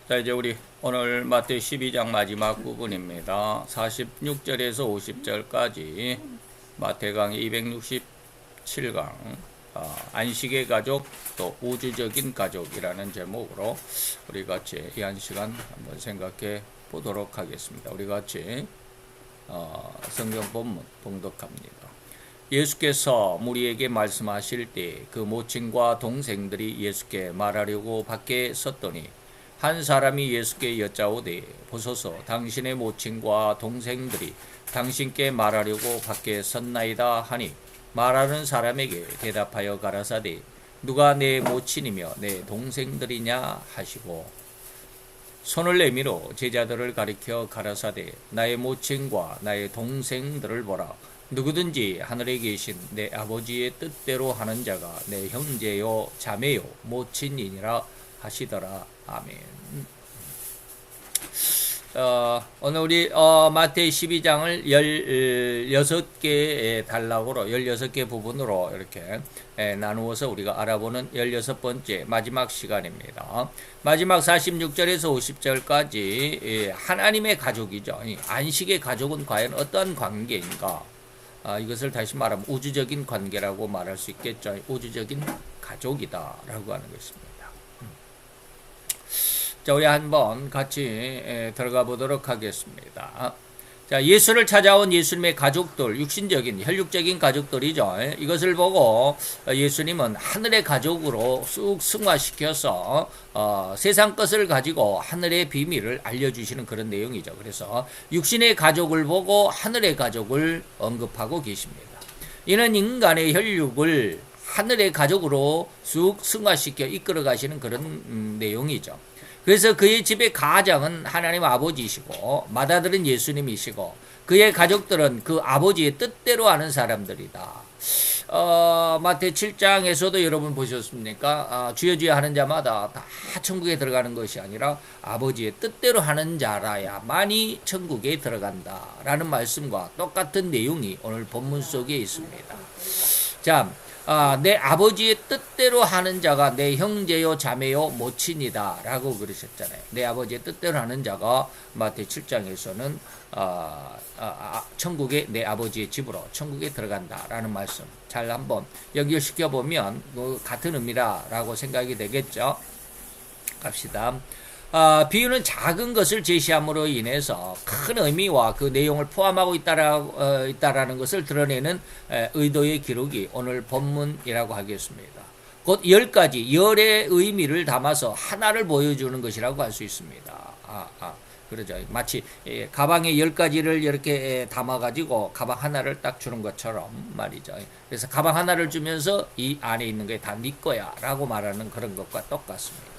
자, 이제 우리 오늘 마태 12장 마지막 부분입니다. 46절에서 50절까지 마태강 267강 안식의 가족 또 우주적인 가족이라는 제목으로 우리 같이 이 한 시간 한번 생각해 보도록 하겠습니다. 우리 같이 성경 본문 봉독합니다. 예수께서 무리에게 말씀하실 때 그 모친과 동생들이 예수께 말하려고 밖에 섰더니 한 사람이 예수께 여짜오되 보소서 당신의 모친과 동생들이 당신께 말하려고 밖에 섰나이다 하니 말하는 사람에게 대답하여 가라사대 누가 내 모친이며 내 동생들이냐 하시고 손을 내밀어 제자들을 가리켜 가라사대 나의 모친과 나의 동생들을 보라. 누구든지 하늘에 계신 내 아버지의 뜻대로 하는 자가 내 형제요 자매요 모친이니라 하시더라. 아멘. 오늘 우리 마태 12장을 16개의 단락으로 16개 부분으로 이렇게 나누어서 우리가 알아보는 16번째 마지막 시간입니다. 마지막 46절에서 50절까지 하나님의 가족이죠. 안식의 가족은 과연 어떠한 관계인가? 이것을 다시 말하면 우주적인 관계라고 말할 수 있겠죠. 우주적인 가족이다라고 하는 것입니다. 자, 우리 한번 같이 들어가 보도록 하겠습니다. 자, 예수를 찾아온 예수님의 가족들, 육신적인, 혈육적인 가족들이죠. 이것을 보고 예수님은 하늘의 가족으로 쑥 승화시켜서 세상 것을 가지고 하늘의 비밀을 알려주시는 그런 내용이죠. 그래서 육신의 가족을 보고 하늘의 가족을 언급하고 계십니다. 이는 인간의 혈육을 하늘의 가족으로 쑥 승화시켜 이끌어 가시는 그런 내용이죠. 그래서 그의 집의 가장은 하나님 아버지이시고 맏아들은 예수님이시고 그의 가족들은 그 아버지의 뜻대로 하는 사람들이다. 마태 7장에서도 여러분 보셨습니까? 주여 주여 하는 자마다 다 천국에 들어가는 것이 아니라 아버지의 뜻대로 하는 자라야만이 천국에 들어간다라는 말씀과 똑같은 내용이 오늘 본문 속에 있습니다. 자, 내 아버지의 뜻대로 하는 자가 내 형제요 자매요 모친이다 라고 그러셨잖아요. 내 아버지의 뜻대로 하는 자가 마태 7장에서는 천국에 내 아버지의 집으로 천국에 들어간다 라는 말씀 잘 한번 연결시켜보면 같은 의미라고 생각이 되겠죠. 갑시다. 비유는 작은 것을 제시함으로 인해서 큰 의미와 그 내용을 포함하고 있다라는 것을 드러내는 의도의 기록이 오늘 본문이라고 하겠습니다. 곧 10가지 열의 의미를 담아서 하나를 보여주는 것이라고 할 수 있습니다. 그러죠. 마치 가방에 10가지를 이렇게 담아가지고 가방 하나를 딱 주는 것처럼 말이죠. 그래서 가방 하나를 주면서 이 안에 있는 게 다 네 거야 라고 말하는 그런 것과 똑같습니다.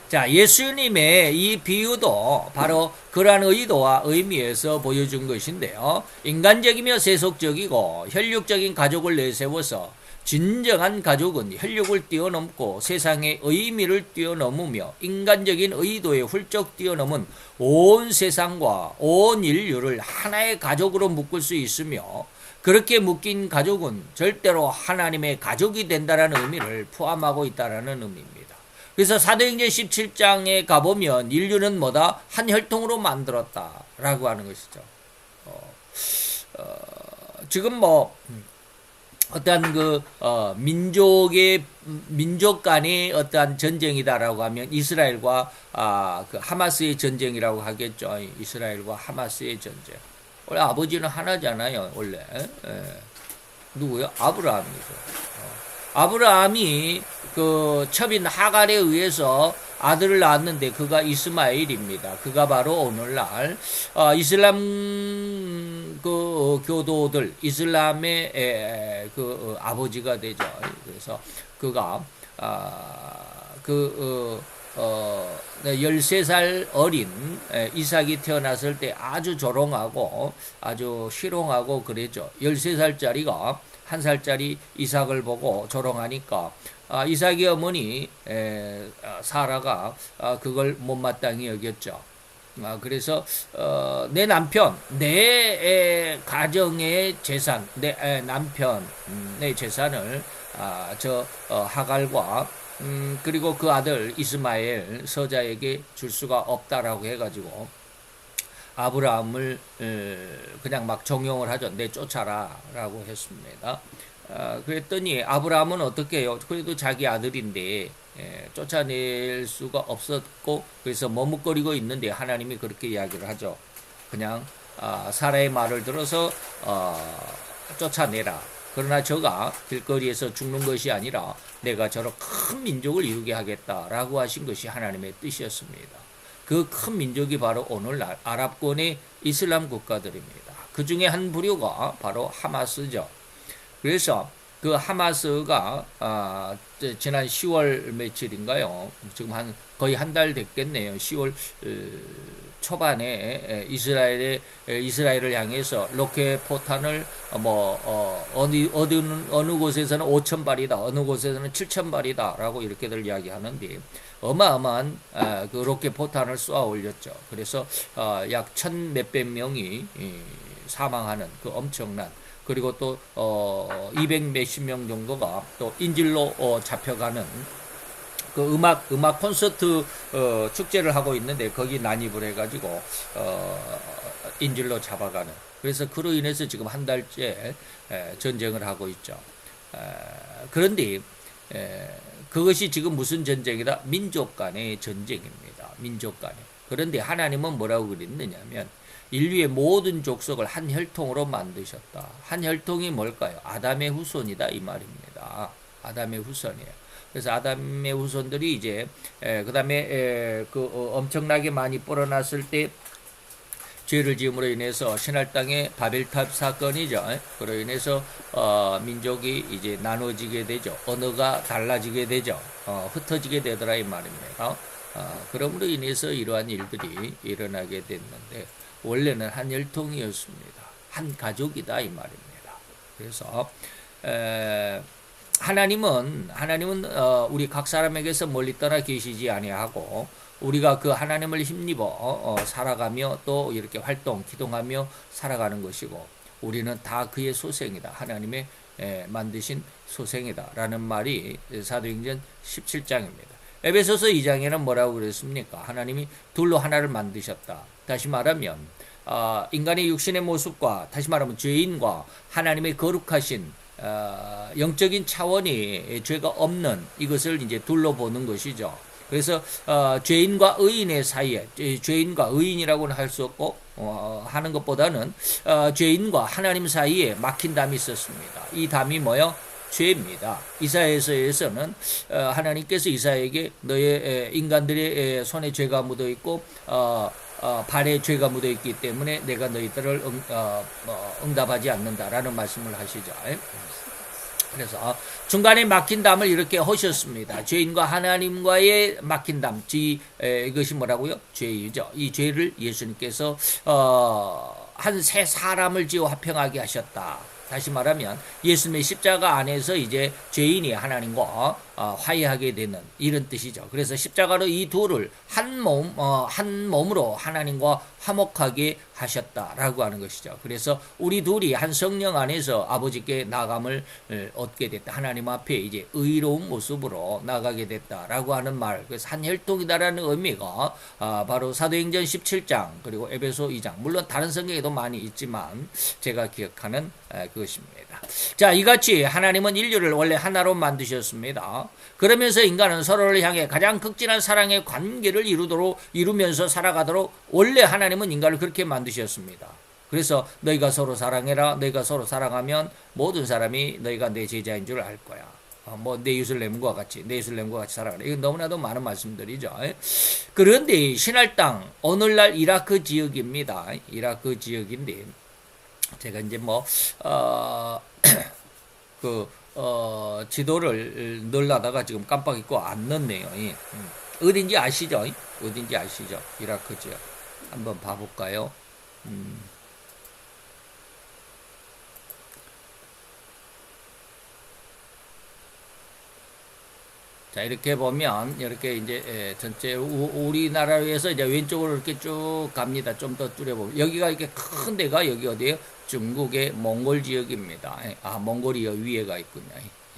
자, 예수님의 이 비유도 바로 그러한 의도와 의미에서 보여준 것인데요. 인간적이며 세속적이고 혈육적인 가족을 내세워서 진정한 가족은 혈육을 뛰어넘고 세상의 의미를 뛰어넘으며 인간적인 의도에 훌쩍 뛰어넘은 온 세상과 온 인류를 하나의 가족으로 묶을 수 있으며 그렇게 묶인 가족은 절대로 하나님의 가족이 된다는 의미를 포함하고 있다는 의미입니다. 그래서 사도행전 17장에 가보면 인류는 뭐다? 한 혈통으로 만들었다라고 하는 것이죠. 지금 어떠한 민족 간의 어떠한 전쟁이다라고 하면 이스라엘과 그 하마스의 전쟁이라고 하겠죠. 이스라엘과 하마스의 전쟁. 원래 아버지는 하나잖아요. 원래 누구요? 아브라함이죠. 아브라함이 그 첩인 하갈에 의해서 아들을 낳았는데 그가 이스마엘입니다. 그가 바로 오늘날 이슬람 그 교도들 이슬람의 그 아버지가 되죠. 그래서 그가 13살 어린 이삭이 태어났을 때 아주 조롱하고 아주 희롱하고 그랬죠. 13살짜리가 1살짜리 이삭을 보고 조롱하니까 이삭의 어머니 사라가 그걸 못마땅히 여겼죠. 그래서 내 남편, 내 가정의 재산, 내 남편의 재산을 하갈과 그리고 그 아들 이스마엘 서자에게 줄 수가 없다라고 해가지고 아브라함을 그냥 막 정용을 하죠. 내쫓아라라고 했습니다. 그랬더니 아브라함은 어떻게 해요? 그래도 자기 아들인데 쫓아낼 수가 없었고 그래서 머뭇거리고 있는데 하나님이 그렇게 이야기를 하죠. 그냥 사라의 말을 들어서 쫓아내라. 그러나 저가 길거리에서 죽는 것이 아니라 내가 저런 큰 민족을 이루게 하겠다라고 하신 것이 하나님의 뜻이었습니다. 그 큰 민족이 바로 오늘날 아랍권의 이슬람 국가들입니다. 그 중에 한 부류가 바로 하마스죠. 그래서 그 하마스가 지난 10월 며칠인가요? 지금 거의 한 달 됐겠네요. 10월 초반에 이스라엘을 향해서 로켓 포탄을 어느 곳에서는 5천 발이다, 어느 곳에서는 7천 발이다라고 이렇게들 이야기하는데 어마어마한 그 로켓 포탄을 쏘아 올렸죠. 그래서 약 1,000 몇백 명이 사망하는 그 엄청난 그리고 또 200 몇십 명 정도가 또 인질로 잡혀가는 그 음악 콘서트 축제를 하고 있는데 거기 난입을 해가지고 인질로 잡아가는 그래서 그로 인해서 지금 한 달째 전쟁을 하고 있죠. 그런데 그것이 지금 무슨 전쟁이다? 민족 간의 전쟁입니다. 민족 간의. 그런데 하나님은 뭐라고 그랬느냐면 인류의 모든 족속을 한 혈통으로 만드셨다. 한 혈통이 뭘까요? 아담의 후손이다 이 말입니다. 아담의 후손이에요. 그래서 아담의 후손들이 이제 그다음에 엄청나게 많이 불어났을 때 죄를 지음으로 인해서 신할 땅의 바벨탑 사건이죠. 그로 인해서 민족이 이제 나눠지게 되죠. 언어가 달라지게 되죠. 흩어지게 되더라 이 말입니다. 그러므로 인해서 이러한 일들이 일어나게 됐는데 원래는 한 혈통이었습니다. 한 가족이다 이 말입니다. 그래서 하나님은 우리 각 사람에게서 멀리 떠나 계시지 아니하고 우리가 그 하나님을 힘입어 살아가며 또 이렇게 기동하며 살아가는 것이고 우리는 다 그의 소생이다. 하나님의 만드신 소생이다라는 말이 사도행전 17장입니다. 에베소서 2장에는 뭐라고 그랬습니까? 하나님이 둘로 하나를 만드셨다. 다시 말하면 인간의 육신의 모습과 다시 말하면 죄인과 하나님의 거룩하신 영적인 차원이 죄가 없는 이것을 이제 둘로 보는 것이죠. 그래서 죄인과 의인의 사이에 죄인과 의인이라고는 할 수 없고 하는 것보다는 죄인과 하나님 사이에 막힌 담이 있었습니다. 이 담이 뭐요? 죄입니다. 이사야서에서는 하나님께서 이사야에게 너의 인간들의 손에 죄가 묻어 있고 발에 죄가 묻어 있기 때문에 내가 너희들을 응답하지 않는다라는 말씀을 하시죠. 그래서 중간에 막힌 담을 이렇게 하셨습니다. 죄인과 하나님과의 막힌 담, 이것이 뭐라고요? 죄이죠. 이 죄를 예수님께서 한 세 사람을 지어 화평하게 하셨다. 다시 말하면 예수님의 십자가 안에서 이제 죄인이 하나님과 화해하게 되는 이런 뜻이죠. 그래서 십자가로 이 둘을 한 몸으로 하나님과 화목하게 하셨다라고 하는 것이죠. 그래서 우리 둘이 한 성령 안에서 아버지께 나감을 얻게 됐다. 하나님 앞에 이제 의로운 모습으로 나가게 됐다라고 하는 말. 그래서 한 혈통이다라는 의미가 바로 사도행전 17장 그리고 에베소 2장 물론 다른 성경에도 많이 있지만 제가 기억하는 그것입니다. 자, 이같이 하나님은 인류를 원래 하나로 만드셨습니다. 그러면서 인간은 서로를 향해 가장 극진한 사랑의 관계를 이루면서 살아가도록 원래 하나님은 인간을 그렇게 만드셨습니다. 그래서 너희가 서로 사랑해라. 너희가 서로 사랑하면 모든 사람이 너희가 내 제자인 줄 알 거야. 내 이웃을 같이 살아가라. 이건 너무나도 많은 말씀들이죠. 그런데 신할 땅 오늘날 이라크 지역입니다. 이라크 지역인데 제가 이제 지도를 넣으려다가 지금 깜빡 잊고 안 넣었네요. 어딘지 아시죠? 이라크 지역. 한번 봐볼까요? 자, 이렇게 보면, 이렇게 이제, 전체, 우리나라에서 이제 왼쪽으로 이렇게 쭉 갑니다. 좀 더 줄여보면. 여기가 이렇게 큰 데가 여기 어디에요? 중국의 몽골 지역입니다. 몽골이 위에가 있군요.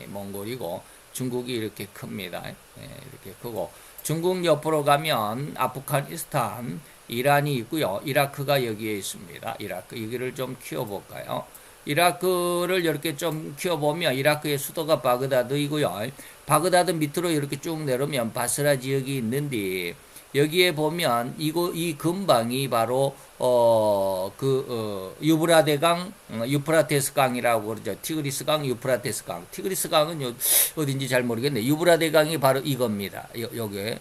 몽골이고, 중국이 이렇게 큽니다. 이렇게 크고 중국 옆으로 가면 아프가니스탄, 이란이 있고요. 이라크가 여기에 있습니다. 이라크 여기를 좀 키워볼까요? 이라크를 이렇게 좀 키워보면 이라크의 수도가 바그다드이고요. 바그다드 밑으로 이렇게 쭉 내려오면 바스라 지역이 있는데 여기에 보면 이 근방이 바로 유브라데강, 유프라테스 강이라고 그러죠. 티그리스 강, 유프라테스 강. 티그리스 강은 어딘지 잘 모르겠네. 유브라데 강이 바로 이겁니다. 여기에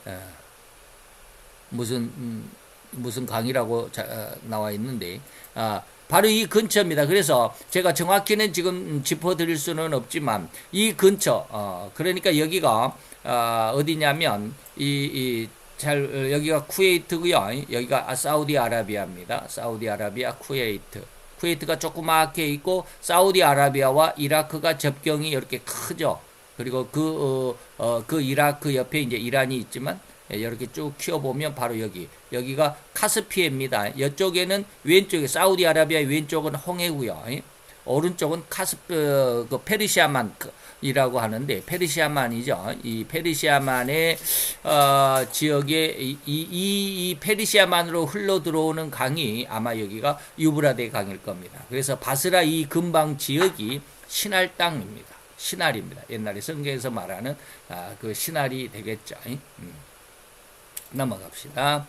무슨 강이라고 나와 있는데 바로 이 근처입니다. 그래서 제가 정확히는 지금 짚어드릴 수는 없지만 이 근처 그러니까 여기가 어디냐면 여기가 쿠웨이트고요. 여기가 사우디아라비아입니다. 사우디아라비아 쿠웨이트. 쿠웨이트가 조그맣게 있고 사우디아라비아와 이라크가 접경이 이렇게 크죠. 그리고 그 이라크 옆에 이제 이란이 있지만 이렇게 쭉 키워보면 바로 여기가 카스피해입니다. 이쪽에는 왼쪽에 사우디아라비아의 왼쪽은 홍해고요. 오른쪽은 그 페르시아만이라고 하는데 페르시아만이죠. 이 페르시아만의 지역에 이 페르시아만으로 흘러 들어오는 강이 아마 여기가 유브라데 강일 겁니다. 그래서 바스라 이 근방 지역이 신할 땅입니다. 신할입니다. 옛날에 성경에서 말하는 그 신할이 되겠죠. 넘어갑시다.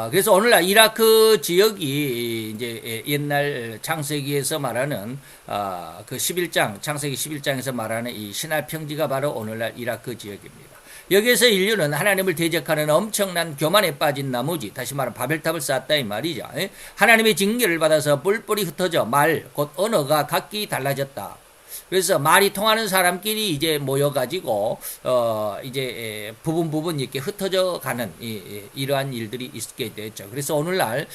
그래서 오늘날 이라크 지역이 이제 옛날 창세기에서 말하는 그 11장, 창세기 11장에서 말하는 이 신할 평지가 바로 오늘날 이라크 지역입니다. 여기에서 인류는 하나님을 대적하는 엄청난 교만에 빠진 나머지, 다시 말하면 바벨탑을 쌓았다 이 말이죠. 하나님의 징계를 받아서 뿔뿔이 흩어져 곧 언어가 각기 달라졌다. 그래서 말이 통하는 사람끼리 이제 모여가지고 이제 부분 이렇게 흩어져 가는 이러한 일들이 있게 됐죠. 그래서 오늘날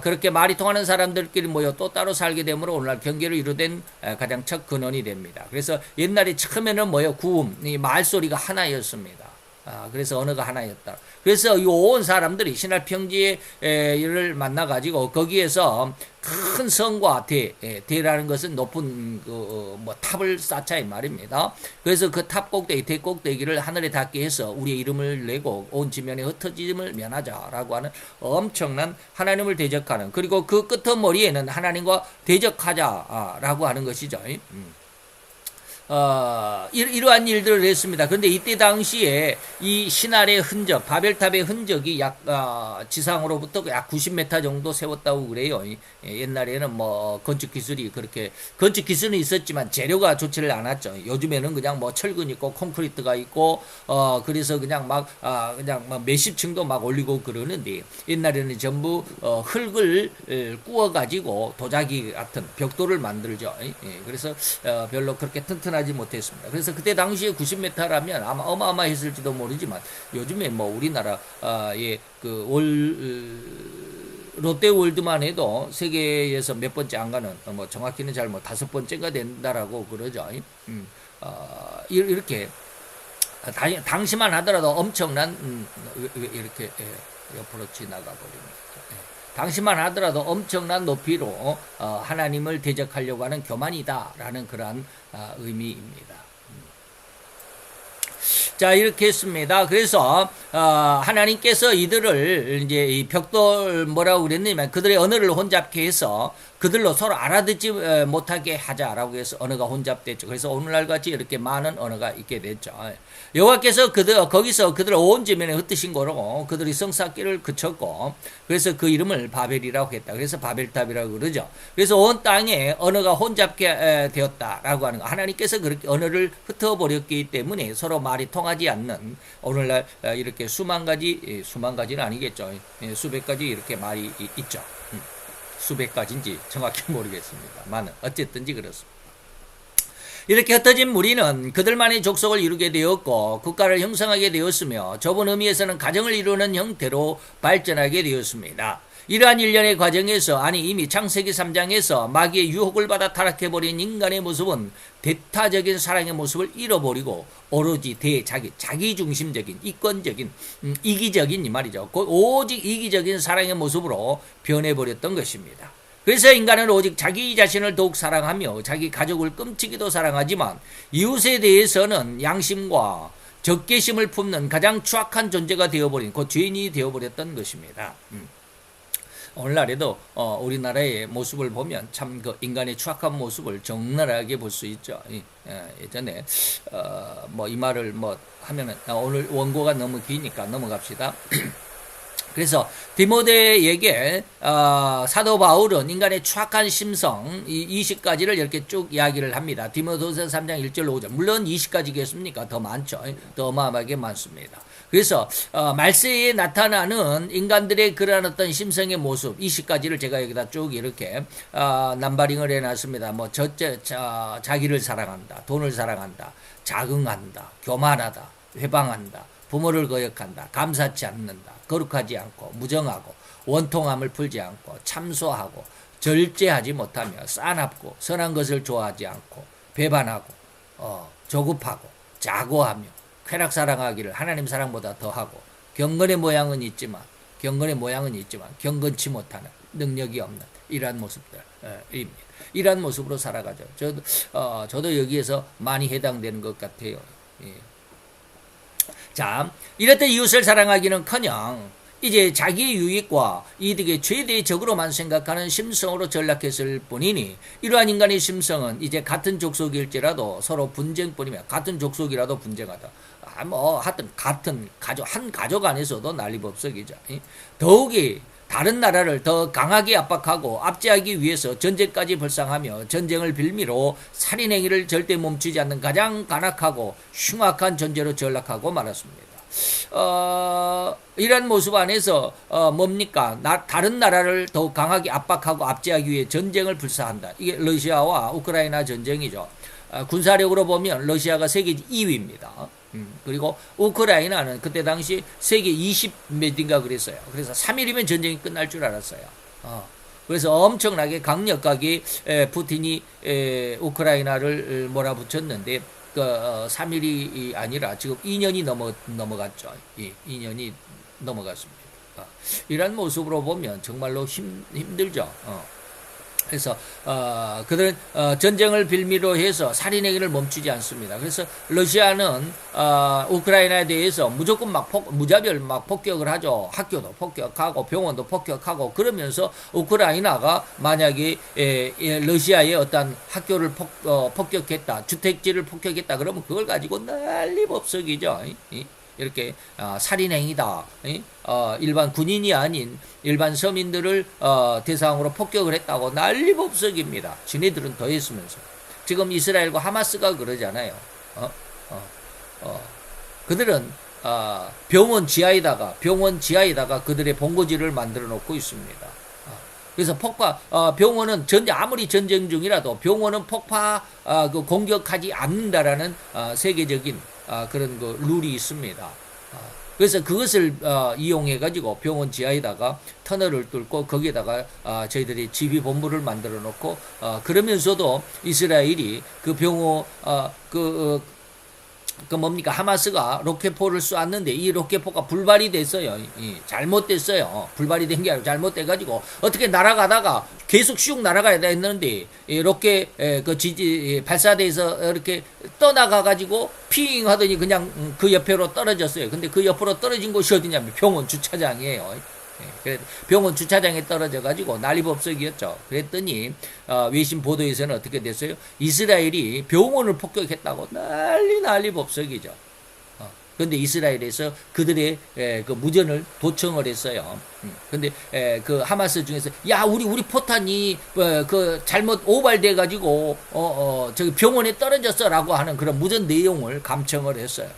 그렇게 말이 통하는 사람들끼리 모여 또 따로 살게 되므로 오늘날 경계를 이루된 가장 첫 근원이 됩니다. 그래서 옛날에 처음에는 구음, 이 말소리가 하나였습니다. 그래서 언어가 하나였다. 그래서 이 온 사람들이 신할 평지를 만나가지고 거기에서 큰 성과 대라는 것은 높은 탑을 쌓자 이 말입니다. 그래서 그 탑 꼭대기, 대꼭대기를 하늘에 닿게 해서 우리의 이름을 내고 온 지면에 흩어짐을 면하자라고 하는 엄청난 하나님을 대적하는, 그리고 그 끄트머리에는 하나님과 대적하자라고 하는 것이죠. 이러한 일들을 했습니다. 그런데 이때 당시에 이 신할의 흔적, 바벨탑의 흔적이 지상으로부터 약 90m 정도 세웠다고 그래요. 옛날에는 건축 기술이 건축 기술은 있었지만 재료가 좋지를 않았죠. 요즘에는 그냥 철근 있고 콘크리트가 있고, 그래서 그냥 몇십 층도 올리고 그러는데, 옛날에는 전부 흙을 구워가지고 도자기 같은 벽돌을 만들죠. 그래서 별로 그렇게 튼튼하지 못했습니다. 그래서 그때 당시에 90m라면 아마 어마어마했을지도 모르지만 요즘에 우리나라의 롯데월드만 해도 세계에서 몇 번째 안 가는, 정확히는 잘 5번째가 된다라고 그러죠. 이렇게 당시만 하더라도 엄청난 이렇게 옆으로 지나가 버립니다. 당시만 하더라도 엄청난 높이로 하나님을 대적하려고 하는 교만이다라는 그러한 의미입니다. 자, 이렇게 했습니다. 그래서 하나님께서 이들을 이제 이 벽돌 뭐라고 그랬냐면 그들의 언어를 혼잡케 해서 그들로 서로 알아듣지 못하게 하자라고 해서 언어가 혼잡됐죠. 그래서 오늘날 같이 이렇게 많은 언어가 있게 됐죠. 여호와께서 거기서 그들을 온 지면에 흩으신 거로 그들이 성쌓기를 그쳤고, 그래서 그 이름을 바벨이라고 했다. 그래서 바벨탑이라고 그러죠. 그래서 온 땅에 언어가 혼잡게 되었다라고 하는 거. 하나님께서 그렇게 언어를 흩어버렸기 때문에 서로 말이 통하지 않는, 오늘날 이렇게 수만 가지는 아니겠죠. 수백 가지 이렇게 말이 있죠. 수백 가지인지 정확히 모르겠습니다만 어쨌든지 그렇습니다. 이렇게 흩어진 무리는 그들만의 족속을 이루게 되었고 국가를 형성하게 되었으며 좁은 의미에서는 가정을 이루는 형태로 발전하게 되었습니다. 이러한 일련의 과정에서, 이미 창세기 3장에서 마귀의 유혹을 받아 타락해버린 인간의 모습은 대타적인 사랑의 모습을 잃어버리고 오로지 자기중심적인, 이권적인, 이기적인 이 말이죠. 오직 이기적인 사랑의 모습으로 변해버렸던 것입니다. 그래서 인간은 오직 자기 자신을 더욱 사랑하며 자기 가족을 끔찍이도 사랑하지만 이웃에 대해서는 양심과 적개심을 품는 가장 추악한 존재가 되어버린 그 죄인이 되어버렸던 것입니다. 오늘날에도 우리나라의 모습을 보면 참 그 인간의 추악한 모습을 적나라하게 볼 수 있죠. 예전에 뭐 이 말을 뭐 하면은 오늘 원고가 너무 기니까 넘어갑시다. 그래서 디모데에게 사도 바울은 인간의 추악한 심성 이 20가지를 이렇게 쭉 이야기를 합니다. 디모데후서 3장 1절 5절. 물론 20가지겠습니까? 더 많죠. 더 어마어마하게 많습니다. 그래서 말세에 나타나는 인간들의 그러한 어떤 심성의 모습 20가지를 제가 여기다 쭉 이렇게 남바링을 해놨습니다. 뭐 자기를 사랑한다, 돈을 사랑한다, 자긍한다, 교만하다, 회방한다, 부모를 거역한다, 감사치 않는다, 거룩하지 않고 무정하고 원통함을 풀지 않고 참소하고 절제하지 못하며 싸납고 선한 것을 좋아하지 않고 배반하고 조급하고 자고하며 쾌락 사랑하기를 하나님 사랑보다 더하고 경건의 모양은 있지만 경건치 못하는 능력이 없는 이러한 모습들입니다. 이러한 모습으로 살아가죠. 저도 여기에서 많이 해당되는 것 같아요. 예. 자, 이렇듯 이웃을 사랑하기는커녕 이제 자기 유익과 이득의 최대의 적으로만 생각하는 심성으로 전락했을 뿐이니 이러한 인간의 심성은 이제 같은 족속일지라도 서로 분쟁뿐이며 같은 족속이라도 분쟁하다. 하여튼 같은 가족 한 가족 안에서도 난리법석이죠. 더욱이 다른 나라를 더 강하게 압박하고 압제하기 위해서 전쟁까지 벌상하며 전쟁을 빌미로 살인행위를 절대 멈추지 않는 가장 간악하고 흉악한 존재로 전락하고 말았습니다. 이런 모습 안에서 뭡니까? 다른 나라를 더욱 강하게 압박하고 압제하기 위해 전쟁을 불사한다. 이게 러시아와 우크라이나 전쟁이죠. 군사력으로 보면 러시아가 세계 2위입니다. 그리고 우크라이나는 그때 당시 세계 20 몇인가 그랬어요. 그래서 3일이면 전쟁이 끝날 줄 알았어요. 그래서 엄청나게 강력하게 푸틴이 우크라이나를 몰아붙였는데 3일이 아니라 지금 2년이 넘어갔죠. 예, 2년이 넘어갔습니다. 이런 모습으로 보면 정말로 힘들죠. 그래서 그들은 전쟁을 빌미로 해서 살인행위를 멈추지 않습니다. 그래서 러시아는 우크라이나에 대해서 무조건 무자별 폭격을 하죠. 학교도 폭격하고 병원도 폭격하고 그러면서 우크라이나가 만약에 러시아의 어떤 학교를 폭격했다, 주택지를 폭격했다 그러면 그걸 가지고 난리법석이죠. 이렇게 살인행위다. 일반 군인이 아닌 일반 서민들을 대상으로 폭격을 했다고 난리법석입니다. 지네들은 더 했으면서. 지금 이스라엘과 하마스가 그러잖아요. 그들은 병원 지하에다가 그들의 본거지를 만들어 놓고 있습니다. 그래서 병원은 아무리 전쟁 중이라도 병원은 공격하지 않는다라는 세계적인 그런 룰이 있습니다. 그래서 그것을 이용해 가지고 병원 지하에다가 터널을 뚫고 거기에다가 저희들이 지휘본부를 만들어 놓고 그러면서도 이스라엘이 그 병원 하마스가 로켓포를 쏘았는데 이 로켓포가 불발이 됐어요. 잘못됐어요. 불발이 된 게 아니라 잘못돼가지고 어떻게 날아가다가 계속 슉 날아가야 했는데 로켓 발사대에서 이렇게 떠나가가지고 핑 하더니 그냥 그 옆으로 떨어졌어요. 근데 그 옆으로 떨어진 곳이 어디냐면 병원 주차장이에요. 그래 병원 주차장에 떨어져가지고 난리법석이었죠. 그랬더니 외신 보도에서는 어떻게 됐어요? 이스라엘이 병원을 폭격했다고 난리법석이죠. 그런데 이스라엘에서 그들의 그 무전을 도청을 했어요. 근데 그 하마스 중에서 야 우리 포탄이 잘못 오발돼 가지고 저기 병원에 떨어졌어라고 하는 그런 무전 내용을 감청을 했어요.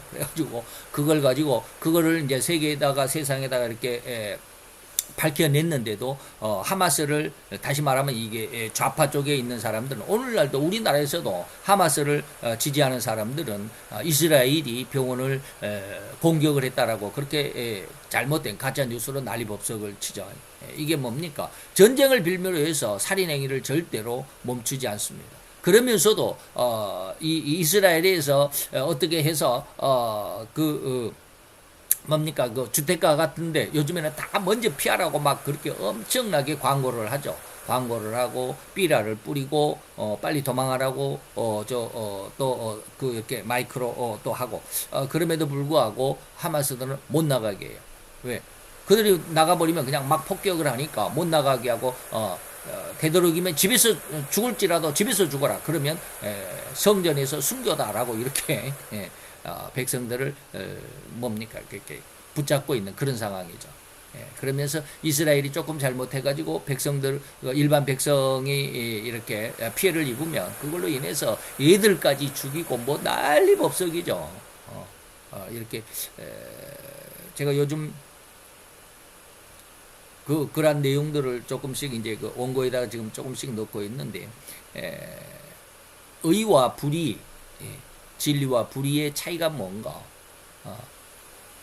그래가지고 그거를 이제 세상에다가 이렇게 밝혀냈는데도 하마스를 다시 말하면 이게 좌파 쪽에 있는 사람들은 오늘날도 우리나라에서도 하마스를 지지하는 사람들은 이스라엘이 병원을 공격을 했다라고 그렇게 잘못된 가짜 뉴스로 난리법석을 치죠. 이게 뭡니까? 전쟁을 빌미로 해서 살인행위를 절대로 멈추지 않습니다. 그러면서도 이 이스라엘에서 어떻게 해서 그 주택가 같은데 요즘에는 다 먼저 피하라고 막 그렇게 엄청나게 광고를 하죠. 광고를 하고 삐라를 뿌리고 빨리 도망하라고 또 이렇게 마이크로 또 하고 그럼에도 불구하고 하마스들은 못 나가게 해요. 왜? 그들이 나가버리면 그냥 막 폭격을 하니까 못 나가게 하고 되도록이면 집에서 죽을지라도 집에서 죽어라. 그러면 성전에서 순교다라고 이렇게 백성들을 뭡니까 이렇게 붙잡고 있는 그런 상황이죠. 그러면서 이스라엘이 조금 잘못해가지고 백성들 일반 백성이 이렇게 피해를 입으면 그걸로 인해서 얘들까지 죽이고 뭐 난리법석이죠. 이렇게 제가 요즘 그런 내용들을 조금씩 이제 그 원고에다가 지금 조금씩 넣고 있는데, 의와 불의, 진리와 불의의 차이가 뭔가,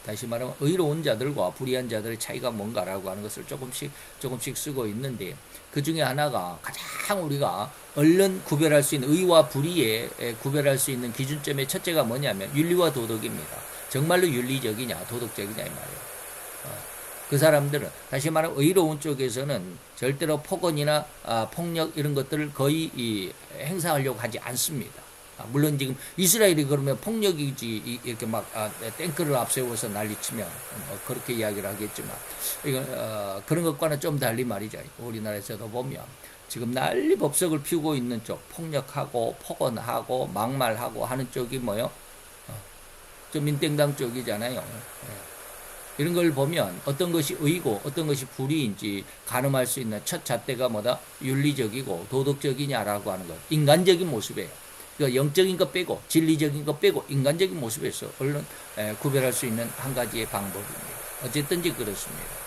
다시 말하면 의로운 자들과 불의한 자들의 차이가 뭔가라고 하는 것을 조금씩 쓰고 있는데, 그 중에 하나가 가장 우리가 얼른 구별할 수 있는 의와 불의에 구별할 수 있는 기준점의 첫째가 뭐냐면 윤리와 도덕입니다. 정말로 윤리적이냐 도덕적이냐 이 말이에요. 그 사람들은 다시 말하면 의로운 쪽에서는 절대로 폭언이나 폭력 이런 것들을 거의 행사하려고 하지 않습니다. 물론 지금 이스라엘이 그러면 폭력이지 이렇게 막 탱크를 앞세워서 난리치면 그렇게 이야기를 하겠지만 이건 그런 것과는 좀 달리 말이죠. 우리나라에서도 보면 지금 난리법석을 피우고 있는 쪽 폭력하고 폭언하고 막말하고 하는 쪽이 뭐요? 좀 민땡당 쪽이잖아요. 이런 걸 보면 어떤 것이 의고 어떤 것이 불의인지 가늠할 수 있는 첫 잣대가 뭐다? 윤리적이고 도덕적이냐라고 하는 것. 인간적인 모습이에요. 그러니까 영적인 것 빼고 진리적인 것 빼고 인간적인 모습에서 얼른 구별할 수 있는 한 가지의 방법입니다. 어쨌든지 그렇습니다.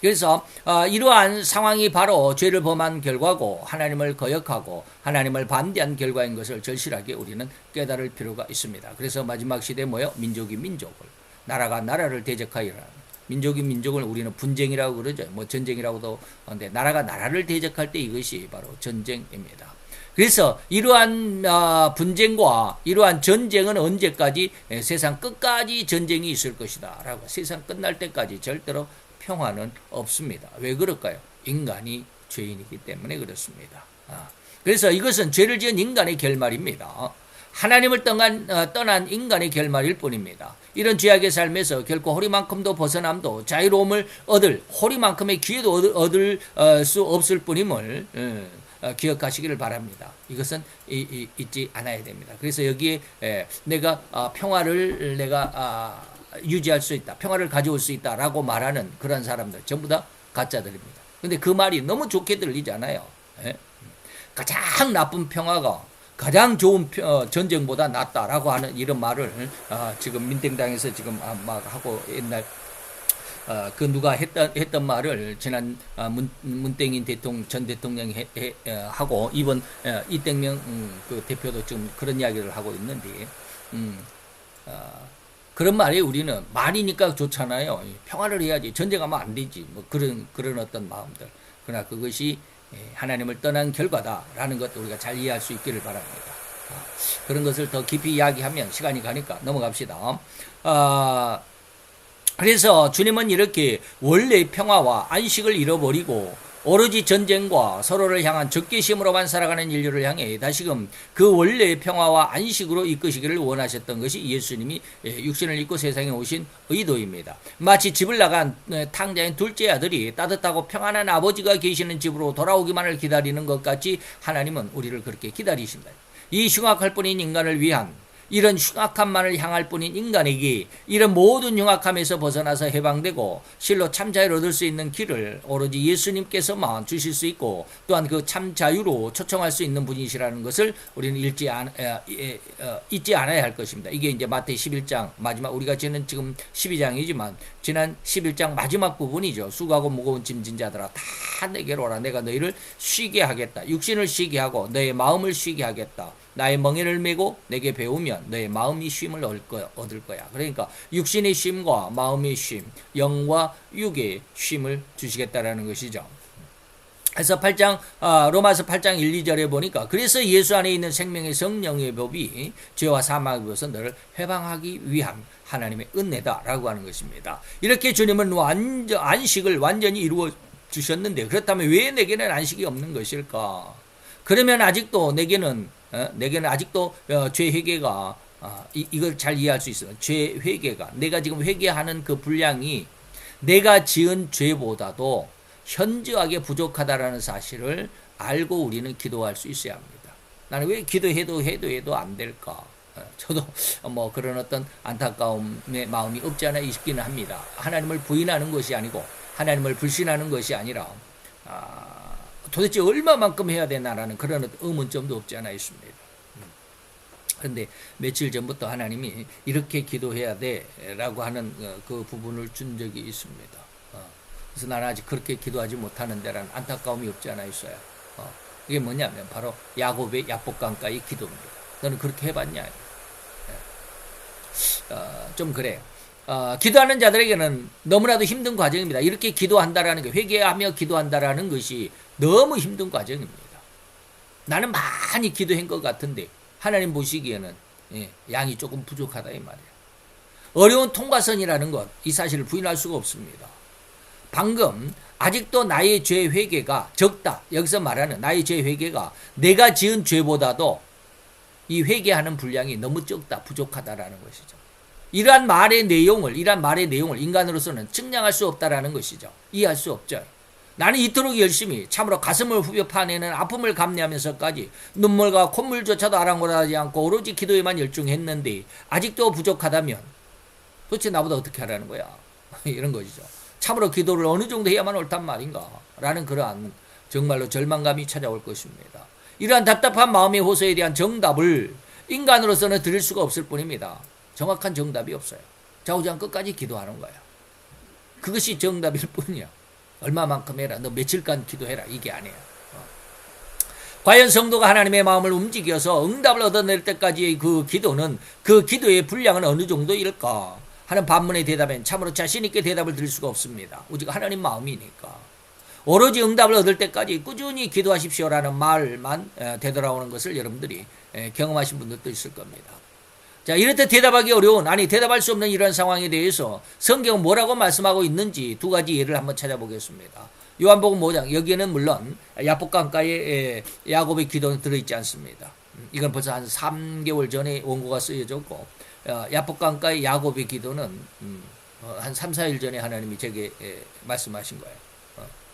그래서 이러한 상황이 바로 죄를 범한 결과고 하나님을 거역하고 하나님을 반대한 결과인 것을 절실하게 우리는 깨달을 필요가 있습니다. 그래서 마지막 시대에 뭐요? 민족이 민족을, 나라가 나라를 대적하리라. 민족이 민족을 우리는 분쟁이라고 그러죠. 뭐 전쟁이라고도 하는데 나라가 나라를 대적할 때 이것이 바로 전쟁입니다. 그래서 이러한 분쟁과 이러한 전쟁은 언제까지? 세상 끝까지 전쟁이 있을 것이다 라고. 세상 끝날 때까지 절대로 평화는 없습니다. 왜 그럴까요? 인간이 죄인이기 때문에 그렇습니다. 그래서 이것은 죄를 지은 인간의 결말입니다. 하나님을 떠난 인간의 결말일 뿐입니다. 이런 죄악의 삶에서 결코 호리만큼도 벗어남도 자유로움을 얻을, 호리만큼의 기회도 얻을 수 없을 뿐임을 기억하시기를 바랍니다. 이것은 잊지 않아야 됩니다. 그래서 여기에 내가 평화를 내가 유지할 수 있다, 평화를 가져올 수 있다라고 말하는 그런 사람들 전부 다 가짜들입니다. 근데 그 말이 너무 좋게 들리잖아요. 가장 나쁜 평화가 가장 좋은 전쟁보다 낫다라고 하는 이런 말을 지금 민땡당에서 지금 막 하고 옛날 그 누가 했던 말을 지난 문땡인 전 대통령이 하고 이번 이땡명 그 대표도 지금 그런 이야기를 하고 있는데 그런 말에 우리는 말이니까 좋잖아요. 평화를 해야지 전쟁하면 안 되지 뭐 그런 어떤 마음들. 그러나 그것이 하나님을 떠난 결과다라는 것도 우리가 잘 이해할 수 있기를 바랍니다. 그런 것을 더 깊이 이야기하면 시간이 가니까 넘어갑시다. 그래서 주님은 이렇게 원래의 평화와 안식을 잃어버리고 오로지 전쟁과 서로를 향한 적개심으로만 살아가는 인류를 향해 다시금 그 원래의 평화와 안식으로 이끄시기를 원하셨던 것이 예수님이 육신을 입고 세상에 오신 의도입니다. 마치 집을 나간 탕자인 둘째 아들이 따뜻하고 평안한 아버지가 계시는 집으로 돌아오기만을 기다리는 것 같이 하나님은 우리를 그렇게 기다리신다. 이 흉악할 뿐인 인간을 위한 이런 흉악함만을 향할 뿐인 인간에게 이런 모든 흉악함에서 벗어나서 해방되고 실로 참 자유를 얻을 수 있는 길을 오로지 예수님께서만 주실 수 있고 또한 그 참 자유로 초청할 수 있는 분이시라는 것을 우리는 잊지 않아야 할 것입니다. 이게 이제 마태 11장 마지막 우리가 지금 12장이지만 지난 11장 마지막 부분이죠. 수고하고 무거운 짐진 자들아 다 내게로 오라. 내가 너희를 쉬게 하겠다. 육신을 쉬게 하고 너의 마음을 쉬게 하겠다. 나의 멍에를 메고 내게 배우면 너의 마음이 쉼을 얻을 거야. 그러니까 육신의 쉼과 마음의 쉼, 영과 육의 쉼을 주시겠다라는 것이죠. 그래서 로마서 8장 1, 2절에 보니까 그래서 예수 안에 있는 생명의 성령의 법이 죄와 사망의 법에서 너를 해방하기 위한 하나님의 은혜다라고 하는 것입니다. 이렇게 주님은 안식을 완전히 주셨는데 그렇다면 왜 내게는 안식이 없는 것일까? 그러면 아직도 내게는 아직도 죄 회개가 이걸 잘 이해할 수 있어요. 죄 회개가 내가 지금 회개하는 그 분량이 내가 지은 죄보다도 현저하게 부족하다라는 사실을 알고 우리는 기도할 수 있어야 합니다. 나는 왜 기도해도 안 될까? 저도 뭐 그런 어떤 안타까움의 마음이 없지 않아 있기는 합니다. 하나님을 부인하는 것이 아니고 하나님을 불신하는 것이 아니라 도대체 얼마만큼 해야 되나라는 그런 의문점도 없지 않아 있습니다. 그런데 며칠 전부터 하나님이 이렇게 기도해야 돼라고 하는 그 부분을 준 적이 있습니다. 그래서 나는 아직 그렇게 기도하지 못하는 데라는 안타까움이 없지 않아 있어요. 이게 뭐냐면 바로 야곱의 야복강가의 기도입니다. 너는 그렇게 해봤냐? 좀 그래요. 기도하는 자들에게는 너무나도 힘든 과정입니다. 이렇게 기도한다라는 게 회개하며 기도한다라는 것이 너무 힘든 과정입니다. 나는 많이 기도한 것 같은데 하나님 보시기에는 양이 조금 부족하다 이 말이에요. 어려운 통과선이라는 것, 이 사실을 부인할 수가 없습니다. 방금 아직도 나의 죄 회개가 적다. 여기서 말하는 나의 죄 회개가 내가 지은 죄보다도 이 회개하는 분량이 너무 적다, 부족하다라는 것이죠. 이러한 말의 내용을 인간으로서는 측량할 수 없다라는 것이죠. 이해할 수 없죠. 나는 이토록 열심히 참으로 가슴을 후벼 파내는 아픔을 감내하면서까지 눈물과 콧물조차도 아랑곳하지 않고 오로지 기도에만 열중했는데 아직도 부족하다면 도대체 나보다 어떻게 하라는 거야? 이런 것이죠. 참으로 기도를 어느 정도 해야만 옳단 말인가? 라는 그러한 정말로 절망감이 찾아올 것입니다. 이러한 답답한 마음의 호소에 대한 정답을 인간으로서는 드릴 수가 없을 뿐입니다. 정확한 정답이 없어요. 좌우장 끝까지 기도하는 거야. 그것이 정답일 뿐이야. 얼마만큼 해라. 너 며칠간 기도해라. 이게 아니에요. 과연 성도가 하나님의 마음을 움직여서 응답을 얻어낼 때까지의 그 기도는 그 기도의 분량은 어느 정도일까 하는 반문의 대답엔 참으로 자신있게 대답을 드릴 수가 없습니다. 오직 하나님 마음이니까. 오로지 응답을 얻을 때까지 꾸준히 기도하십시오라는 말만 되돌아오는 것을 여러분들이 경험하신 분들도 있을 겁니다. 자, 이렇듯 대답하기 어려운, 대답할 수 없는 이런 상황에 대해서 성경은 뭐라고 말씀하고 있는지 두 가지 예를 한번 찾아보겠습니다. 요한복음 5장, 여기에는 물론 야복강가에 야곱의 기도는 들어있지 않습니다. 이건 벌써 한 3개월 전에 원고가 쓰여졌고, 야복강가의 야곱의 기도는 한 3, 4일 전에 하나님이 제게 말씀하신 거예요.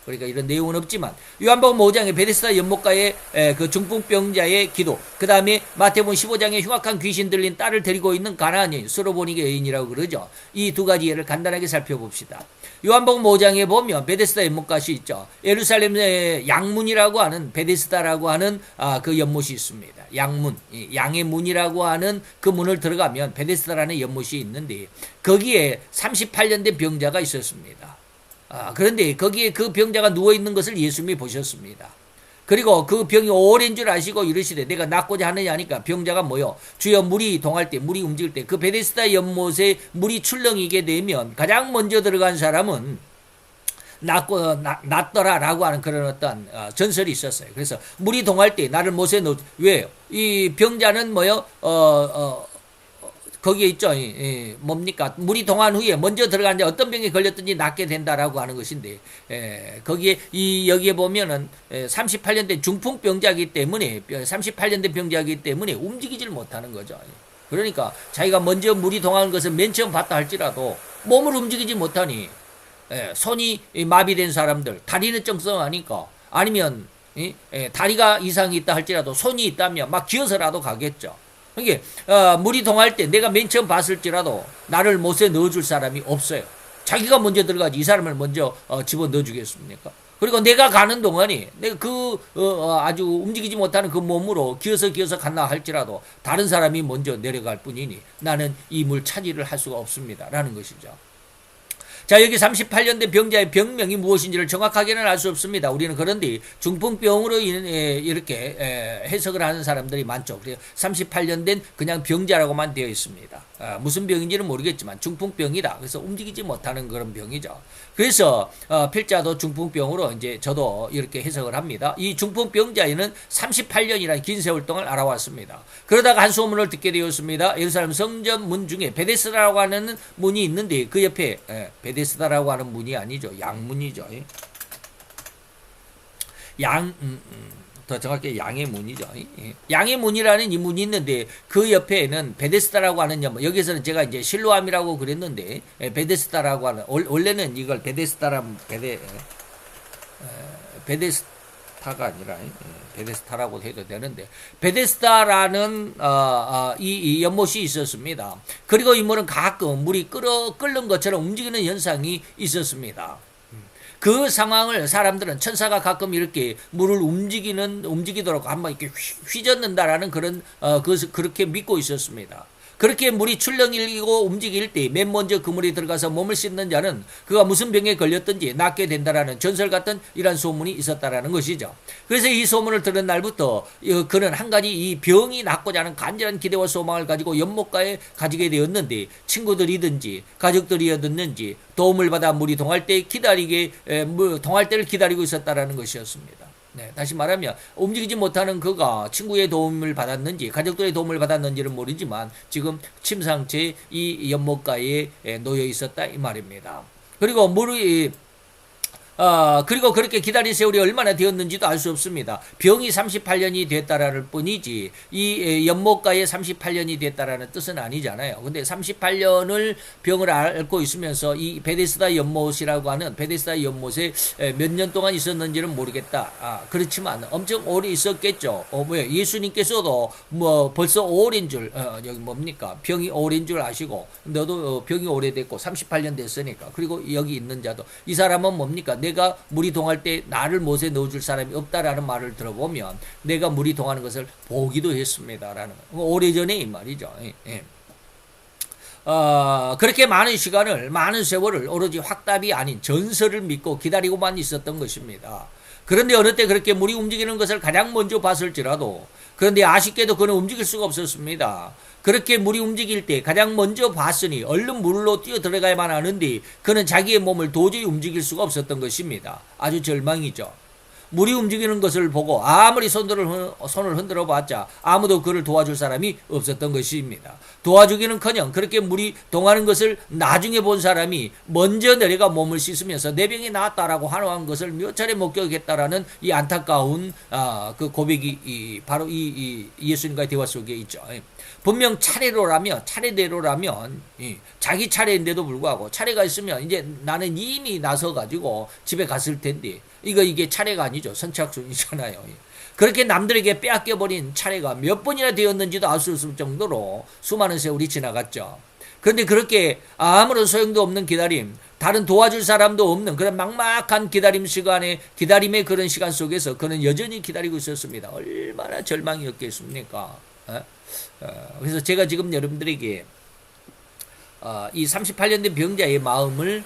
그러니까 이런 내용은 없지만 요한복음 5장의 베데스다 연못가의 그 중풍병자의 기도, 그 다음에 마태복음 15장의 흉악한 귀신 들린 딸을 데리고 있는 가나안 여인, 스로보니게 여인이라고 그러죠. 이 두 가지 예를 간단하게 살펴봅시다. 요한복음 5장에 보면 베데스다 연못가시 있죠. 예루살렘의 양문이라고 하는 베데스다라고 하는 그 연못이 있습니다. 양문, 양의 문이라고 하는 그 문을 들어가면 베데스다라는 연못이 있는데 거기에 38년 된 병자가 있었습니다. 그런데 거기에 그 병자가 누워있는 것을 예수님이 보셨습니다. 그리고 그 병이 오랜 줄 아시고 이르시되 내가 낫고자 하느냐 하니까 병자가 뭐요? 주여 물이 동할 때, 물이 움직일 때 그 베데스다 연못에 물이 출렁이게 되면 가장 먼저 들어간 사람은 낫더라라고 하는 그런 어떤 전설이 있었어요. 그래서 물이 동할 때 나를 못에 넣어. 왜요? 이 병자는 뭐요? 거기에 있죠. 뭡니까? 물이 동한 후에 먼저 들어간 자 어떤 병에 걸렸든지 낫게 된다라고 하는 것인데, 거기에 여기에 보면은 38년 된 중풍병자이기 때문에 38년 된 병자이기 때문에 움직이질 못하는 거죠. 그러니까 자기가 먼저 물이 동하는 것을 맨 처음 봤다 할지라도 몸을 움직이지 못하니 손이 마비된 사람들, 다리는 쩡쩡하니까 아니면 다리가 이상이 있다 할지라도 손이 있다면 막 기어서라도 가겠죠. 그러니까 물이 동할 때 내가 맨 처음 봤을지라도 나를 못에 넣어줄 사람이 없어요. 자기가 먼저 들어가지 이 사람을 먼저 집어넣어 주겠습니까? 그리고 내가 가는 동안에 내가 아주 움직이지 못하는 그 몸으로 기어서 갔나 할지라도 다른 사람이 먼저 내려갈 뿐이니 나는 이 물 차지를 할 수가 없습니다 라는 것이죠. 자, 여기 38년 된 병자의 병명이 무엇인지를 정확하게는 알 수 없습니다. 우리는 그런데 중풍병으로 이렇게 해석을 하는 사람들이 많죠. 그래서 38년 된 그냥 병자라고만 되어 있습니다. 무슨 병인지는 모르겠지만 중풍병이다. 그래서 움직이지 못하는 그런 병이죠. 그래서 필자도 중풍병으로 이제 저도 이렇게 해석을 합니다. 이 중풍병자에는 38년이라는 긴 세월 동안 알아왔습니다. 그러다가 한 소문을 듣게 되었습니다. 예루살렘 성전 문 중에 베데스다라고 하는 문이 있는데 그 옆에 베데스다라고 하는 문이 아니죠. 양문이죠. 양, 더 정확히 양의 문이죠. 양의 문이라는 이 문이 있는데 그 옆에는 베데스다라고 하는 연못, 여기서는 제가 이제 실로암이라고 그랬는데 베데스다라고 하는, 원래는 이걸 베데스타가 아니라 베데스타라고 해도 되는데 베데스다라는 이 연못이 있었습니다. 그리고 이 물은 가끔 물이 끓는 것처럼 움직이는 현상이 있었습니다. 그 상황을 사람들은 천사가 가끔 이렇게 물을 움직이도록 한번 이렇게 휘젓는다라는 그런, 그렇게 믿고 있었습니다. 그렇게 물이 출렁이고 움직일 때 맨 먼저 그 물에 들어가서 몸을 씻는 자는 그가 무슨 병에 걸렸든지 낫게 된다라는 전설 같은 이런 소문이 있었다라는 것이죠. 그래서 이 소문을 들은 날부터 그는 한 가지 이 병이 낫고자 하는 간절한 기대와 소망을 가지고 연못가에 가지게 되었는데 친구들이든지 가족들이었든지 도움을 받아 물이 동할 때 동할 때를 기다리고 있었다라는 것이었습니다. 네, 다시 말하면 움직이지 못하는 그가 친구의 도움을 받았는지 가족들의 도움을 받았는지는 모르지만 지금 침상째 이 연못가에 놓여 있었다 이 말입니다. 그리고 그리고 그렇게 기다린 세월이 얼마나 되었는지도 알 수 없습니다. 병이 38년이 됐다라는 뿐이지 이 연못가에 38년이 됐다라는 뜻은 아니잖아요. 근데 38년을 병을 앓고 있으면서 이 베데스다 연못이라고 하는 베데스다 연못에 몇 년 동안 있었는지는 모르겠다. 그렇지만 엄청 오래 있었겠죠. 예수님께서도 뭐 벌써 오래인 줄 여기 뭡니까? 병이 오래인 줄 아시고 너도 병이 오래됐고 38년 됐으니까 그리고 여기 있는 자도 이 사람은 뭡니까? 내가 물이 동할 때 나를 못에 넣어줄 사람이 없다라는 말을 들어보면 내가 물이 동하는 것을 보기도 했습니다라는 오래전에 이 말이죠. 그렇게 많은 세월을 오로지 확답이 아닌 전설을 믿고 기다리고만 있었던 것입니다. 그런데 어느 때 그렇게 물이 움직이는 것을 가장 먼저 봤을지라도 그런데 아쉽게도 그는 움직일 수가 없었습니다. 그렇게 물이 움직일 때 가장 먼저 봤으니 얼른 물로 뛰어 들어가야만 하는데 그는 자기의 몸을 도저히 움직일 수가 없었던 것입니다. 아주 절망이죠. 물이 움직이는 것을 보고 아무리 손을 흔들어 봤자 아무도 그를 도와줄 사람이 없었던 것입니다. 도와주기는커녕 그렇게 물이 동하는 것을 나중에 본 사람이 먼저 내려가 몸을 씻으면서 내 병이 나았다라고 환호한 것을 몇 차례 목격했다라는 이 안타까운 그 고백이 바로 이 예수님과의 대화 속에 있죠. 분명 차례대로라면 자기 차례인데도 불구하고 차례가 있으면 이제 나는 이미 나서 가지고 집에 갔을 텐데 이게 차례가 아니죠. 선착순이잖아요. 그렇게 남들에게 빼앗겨버린 차례가 몇 번이나 되었는지도 알 수 없을 정도로 수많은 세월이 지나갔죠. 그런데 그렇게 아무런 소용도 없는 기다림, 다른 도와줄 사람도 없는 그런 막막한 기다림의 그런 시간 속에서 그는 여전히 기다리고 있었습니다. 얼마나 절망이었겠습니까? 그래서 제가 지금 여러분들에게 이 38년 된 병자의 마음을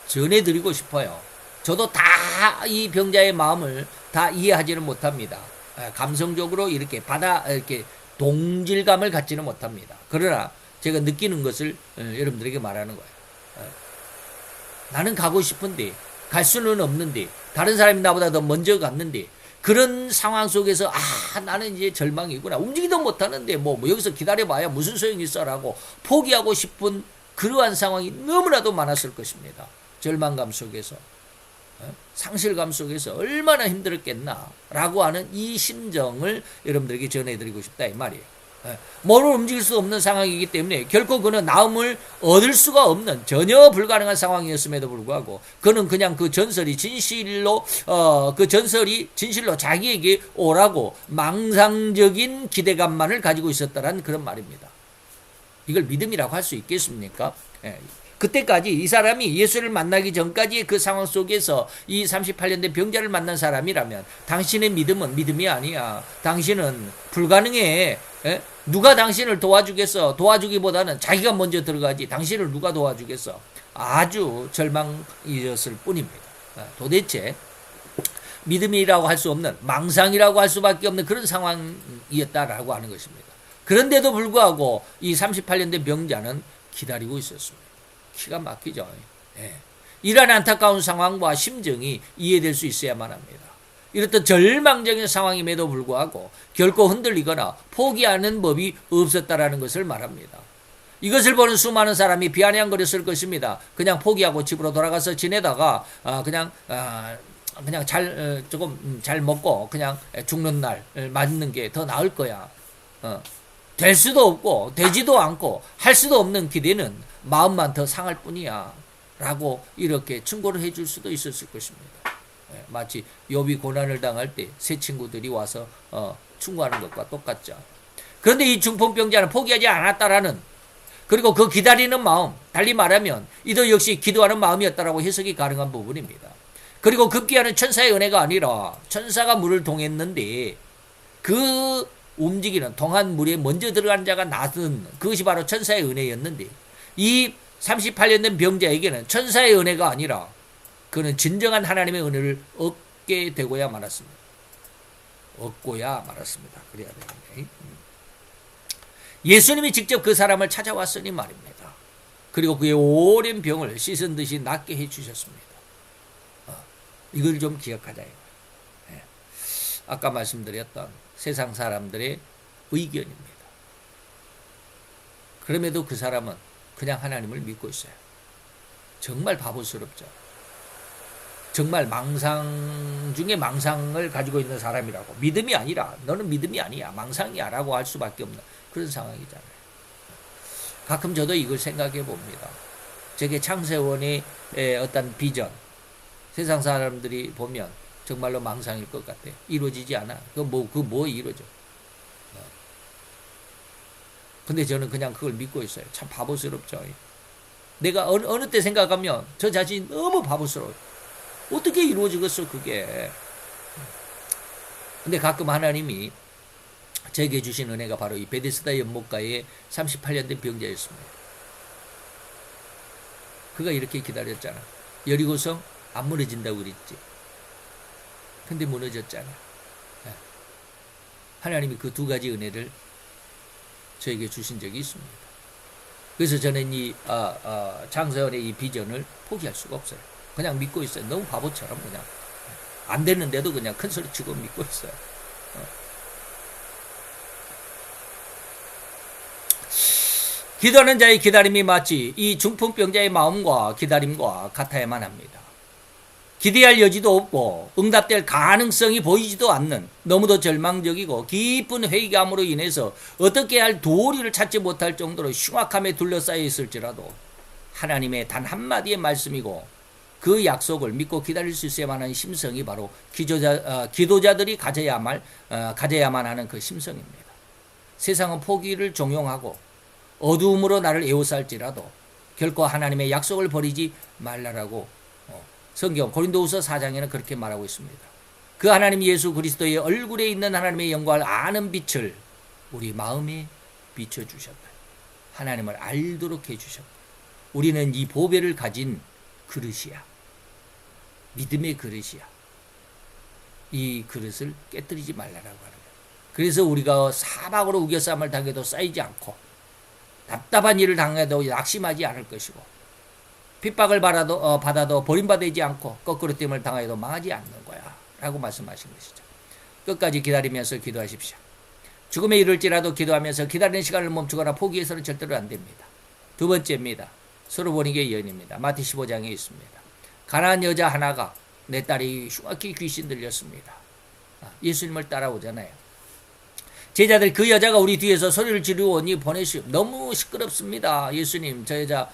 전해드리고 싶어요. 저도 다 이 병자의 마음을 다 이해하지는 못합니다. 감성적으로 이렇게 동질감을 갖지는 못합니다. 그러나 제가 느끼는 것을 여러분들에게 말하는 거예요. 나는 가고 싶은데 갈 수는 없는데 다른 사람이 나보다 더 먼저 갔는데 그런 상황 속에서 나는 이제 절망이구나. 움직이도 못하는데 뭐 여기서 기다려봐야 무슨 소용이 있어라고 포기하고 싶은 그러한 상황이 너무나도 많았을 것입니다. 절망감 속에서. 상실감 속에서 얼마나 힘들었겠나라고 하는 이 심정을 여러분들에게 전해드리고 싶다 이 말이에요. 몸을 움직일 수 없는 상황이기 때문에 결코 그는 나음을 얻을 수가 없는 전혀 불가능한 상황이었음에도 불구하고 그는 그냥 그 전설이 진실로 자기에게 오라고 망상적인 기대감만을 가지고 있었다라는 그런 말입니다. 이걸 믿음이라고 할 수 있겠습니까? 그때까지 이 사람이 예수를 만나기 전까지의 그 상황 속에서 이 38년 된 병자를 만난 사람이라면 당신의 믿음은 믿음이 아니야. 당신은 불가능해. 누가 당신을 도와주겠어? 도와주기보다는 자기가 먼저 들어가지. 당신을 누가 도와주겠어? 아주 절망이었을 뿐입니다. 도대체 믿음이라고 할 수 없는 망상이라고 할 수밖에 없는 그런 상황이었다라고 하는 것입니다. 그런데도 불구하고 이 38년 된 병자는 기다리고 있었습니다. 기가 막히죠. 이런 안타까운 상황과 심정이 이해될 수 있어야만 합니다. 이렇던 절망적인 상황임에도 불구하고 결코 흔들리거나 포기하는 법이 없었다라는 것을 말합니다. 이것을 보는 수많은 사람이 비아냥거렸을 것입니다. 그냥 포기하고 집으로 돌아가서 지내다가 그냥 그냥 조금 잘 먹고 그냥 죽는 날 맞는 게 더 나을 거야. 될 수도 없고 되지도 않고 할 수도 없는 기대는 마음만 더 상할 뿐이야. 라고 이렇게 충고를 해줄 수도 있었을 것입니다. 마치 욥이 고난을 당할 때 세 친구들이 와서 충고하는 것과 똑같죠. 그런데 이 중풍병자는 포기하지 않았다라는, 그리고 그 기다리는 마음, 달리 말하면 이도 역시 기도하는 마음이었다라고 해석이 가능한 부분입니다. 그리고 급기야는 천사의 은혜가 아니라 천사가 물을 통했는데 그 움직이는 동한 물에 먼저 들어간 자가 나선 그것이 바로 천사의 은혜였는데, 이 38년 된 병자에게는 천사의 은혜가 아니라 그는 진정한 하나님의 은혜를 얻게 되고야 말았습니다. 얻고야 말았습니다. 그래야 되겠네. 예수님이 직접 그 사람을 찾아왔으니 말입니다. 그리고 그의 오랜 병을 씻은 듯이 낫게 해주셨습니다. 이걸 좀 기억하자요. 아까 말씀드렸던 세상 사람들의 의견입니다. 그럼에도 그 사람은 그냥 하나님을 믿고 있어요. 정말 바보스럽죠. 정말 망상 중에 망상을 가지고 있는 사람이라고. 믿음이 아니라 너는 믿음이 아니야, 망상이야 라고 할 수밖에 없는 그런 상황이잖아요. 가끔 저도 이걸 생각해 봅니다. 저게 창세원의 어떤 비전, 세상 사람들이 보면 정말로 망상일 것 같아. 이루어지지 않아. 뭐 이루어져. 근데 저는 그냥 그걸 믿고 있어요. 참 바보스럽죠. 내가 어느 때 생각하면 저 자신이 너무 바보스러워요. 어떻게 이루어지겠어 그게. 근데 가끔 하나님이 제게 주신 은혜가 바로 이 베데스다 연못가의 38년 된 병자였습니다. 그가 이렇게 기다렸잖아. 여리고성 안 무너진다고 그랬지. 근데 무너졌잖아. 하나님이 그 두 가지 은혜를 저에게 주신 적이 있습니다. 그래서 저는 이 장서연의 이 비전을 포기할 수가 없어요. 그냥 믿고 있어요. 너무 바보처럼 그냥 안 되는데도 그냥 큰 소리 치고 믿고 있어요. 기도하는 자의 기다림이 마치 이 중풍병자의 마음과 기다림과 같아야만 합니다. 기대할 여지도 없고 응답될 가능성이 보이지도 않는, 너무도 절망적이고 깊은 회의감으로 인해서 어떻게 할 도리를 찾지 못할 정도로 흉악함에 둘러싸여 있을지라도 하나님의 단 한마디의 말씀이고 그 약속을 믿고 기다릴 수 있어야만 하는 심성이 바로 기도자들이 가져야만 하는 그 심성입니다. 세상은 포기를 종용하고 어두움으로 나를 에워쌀지라도 결코 하나님의 약속을 버리지 말라라고 성경 고린도후서 4장에는 그렇게 말하고 있습니다. 그 하나님 예수 그리스도의 얼굴에 있는 하나님의 영광을 아는 빛을 우리 마음에 비춰주셨다. 하나님을 알도록 해주셨다. 우리는 이 보배를 가진 그릇이야. 믿음의 그릇이야. 이 그릇을 깨뜨리지 말라라고 하는 거야. 그래서 우리가 사박으로 우겨쌈을 당해도 쌓이지 않고 답답한 일을 당해도 낙심하지 않을 것이고 핍박을 받아도 버림받지 않고 거꾸로 됨을 당해도 망하지 않는 거야 라고 말씀하신 것이죠. 끝까지 기다리면서 기도하십시오. 죽음에 이를지라도 기도하면서 기다리는 시간을 멈추거나 포기해서는 절대로 안 됩니다. 두 번째입니다. 소로보니게 예언입니다. 마태 15장에 있습니다. 가난한 여자 하나가 내 딸이 흉악히 귀신 들렸습니다. 예수님을 따라오잖아요. 제자들 그 여자가 우리 뒤에서 소리를 지르고 오니 보내시오. 너무 시끄럽습니다. 예수님 저 여자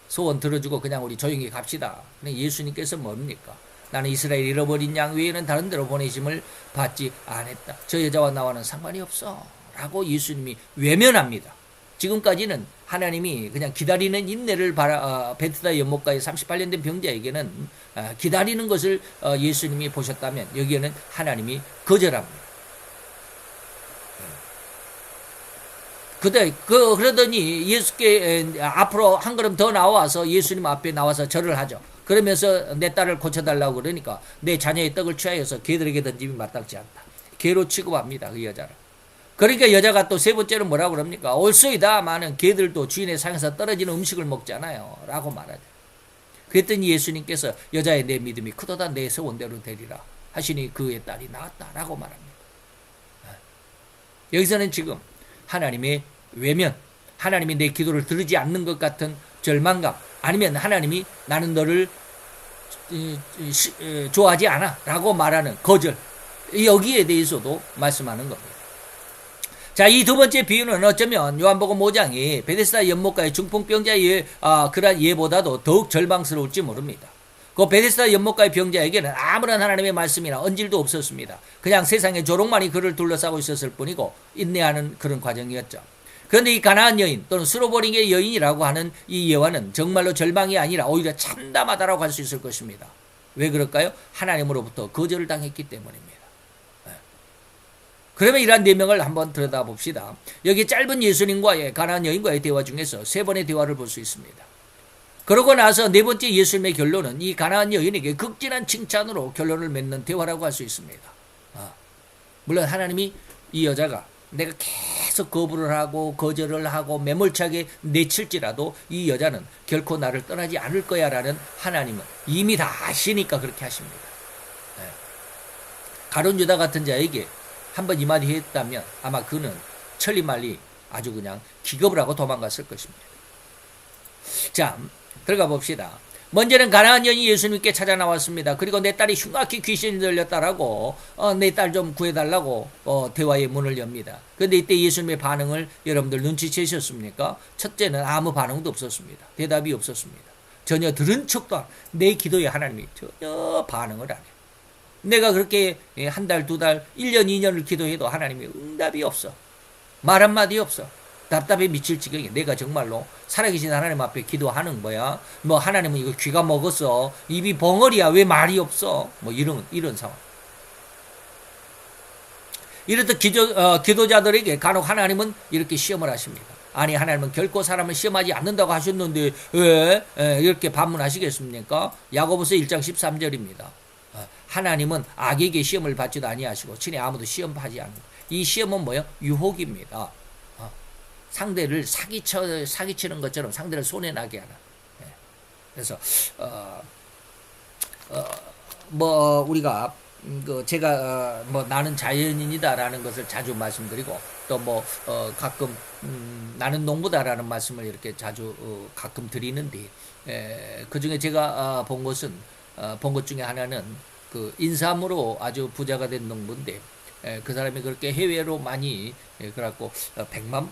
소원 들어주고 그냥 우리 조용히 갑시다. 근데 예수님께서 뭡니까? 나는 이스라엘 잃어버린 양 외에는 다른 데로 보내심을 받지 않았다. 저 여자와 나와는 상관이 없어. 라고 예수님이 외면합니다. 지금까지는 하나님이 그냥 기다리는 인내를 베드스다 연못가의 38년 된 병자에게는 기다리는 것을 예수님이 보셨다면 여기에는 하나님이 거절합니다. 그러더니 예수께 앞으로 한 걸음 더 나와서 예수님 앞에 나와서 절을 하죠. 그러면서 내 딸을 고쳐달라고 그러니까 내 자녀의 떡을 취하여서 개들에게 던짐이 마땅치 않다. 개로 취급합니다. 그 여자를. 그러니까 여자가 또 세 번째로 뭐라고 그럽니까? 옳소이다마는 개들도 주인의 상에서 떨어지는 음식을 먹잖아요. 라고 말하죠. 그랬더니 예수님께서 여자의 내 믿음이 크도다 내 소원대로 되리라 하시니 그의 딸이 나았다. 라고 말합니다. 여기서는 지금 하나님의 외면, 하나님이 내 기도를 들으지 않는 것 같은 절망감, 아니면 하나님이 나는 너를 좋아하지 않아 라고 말하는 거절, 여기에 대해서도 말씀하는 겁니다. 자, 이 두 번째 비유는 어쩌면 요한복음 5장이 베데스다 연못가의 중풍병자의 그러한 예보다도 더욱 절망스러울지 모릅니다. 그 베데스다 연못가의 병자에게는 아무런 하나님의 말씀이나 언질도 없었습니다. 그냥 세상의 조롱만이 그를 둘러싸고 있었을 뿐이고 인내하는 그런 과정이었죠. 그런데 이 가나안 여인 또는 수로보링의 여인이라고 하는 이 예화는 정말로 절망이 아니라 오히려 참담하다라고 할 수 있을 것입니다. 왜 그럴까요? 하나님으로부터 거절을 당했기 때문입니다. 그러면 이러한 내명을 한번 들여다봅시다. 여기 짧은 예수님과의 가나안 여인과의 대화 중에서 세 번의 대화를 볼 수 있습니다. 그러고 나서 네 번째 예수님의 결론은 이 가나안 여인에게 극진한 칭찬으로 결론을 맺는 대화라고 할 수 있습니다. 물론 하나님이 이 여자가 내가 계속 거부를 하고 거절을 하고 매몰차게 내칠지라도 이 여자는 결코 나를 떠나지 않을 거야 라는 하나님은 이미 다 아시니까 그렇게 하십니다. 가룟 유다 같은 자에게 한번 이 말이 했다면 아마 그는 천리말리 아주 그냥 기겁을 하고 도망갔을 것입니다. 자, 들어가 봅시다. 먼저는 가나안 여인이 예수님께 찾아 나왔습니다. 그리고 내 딸이 흉악히 귀신이 들렸다라고 내 딸 좀 구해달라고 대화의 문을 엽니다. 그런데 이때 예수님의 반응을 여러분들 눈치채셨습니까? 첫째는 아무 반응도 없었습니다. 대답이 없었습니다. 전혀 들은 척도 안, 내 기도에 하나님이 전혀 반응을 안 해요. 내가 그렇게 한 달, 두 달, 1년, 2년을 기도해도 하나님이 응답이 없어. 말 한마디 없어. 답답해 미칠 지경에 내가 정말로 살아계신 하나님 앞에 기도하는 거야. 뭐 하나님은 이거 귀가 먹었어. 입이 벙어리야. 왜 말이 없어? 뭐 이런 상황. 이렇듯 기도자들에게 간혹 하나님은 이렇게 시험을 하십니다. 아니 하나님은 결코 사람을 시험하지 않는다고 하셨는데 왜 이렇게 반문하시겠습니까? 야고보서 1장 13절입니다. 하나님은 악에게 시험을 받지도 아니하시고 친히 아무도 시험하지 않는 이 시험은 뭐예요? 유혹입니다. 상대를 사기치는 것처럼 상대를 손해나게 하는. 그래서 뭐 우리가 제가 뭐 나는 자연인이다라는 것을 자주 말씀드리고 또 뭐 가끔 나는 농부다라는 말씀을 이렇게 자주 가끔 드리는데 그 중에 제가 본 것 중에 하나는 그 인삼으로 아주 부자가 된 농부인데 그 사람이 그렇게 해외로 많이 그래갖고 100만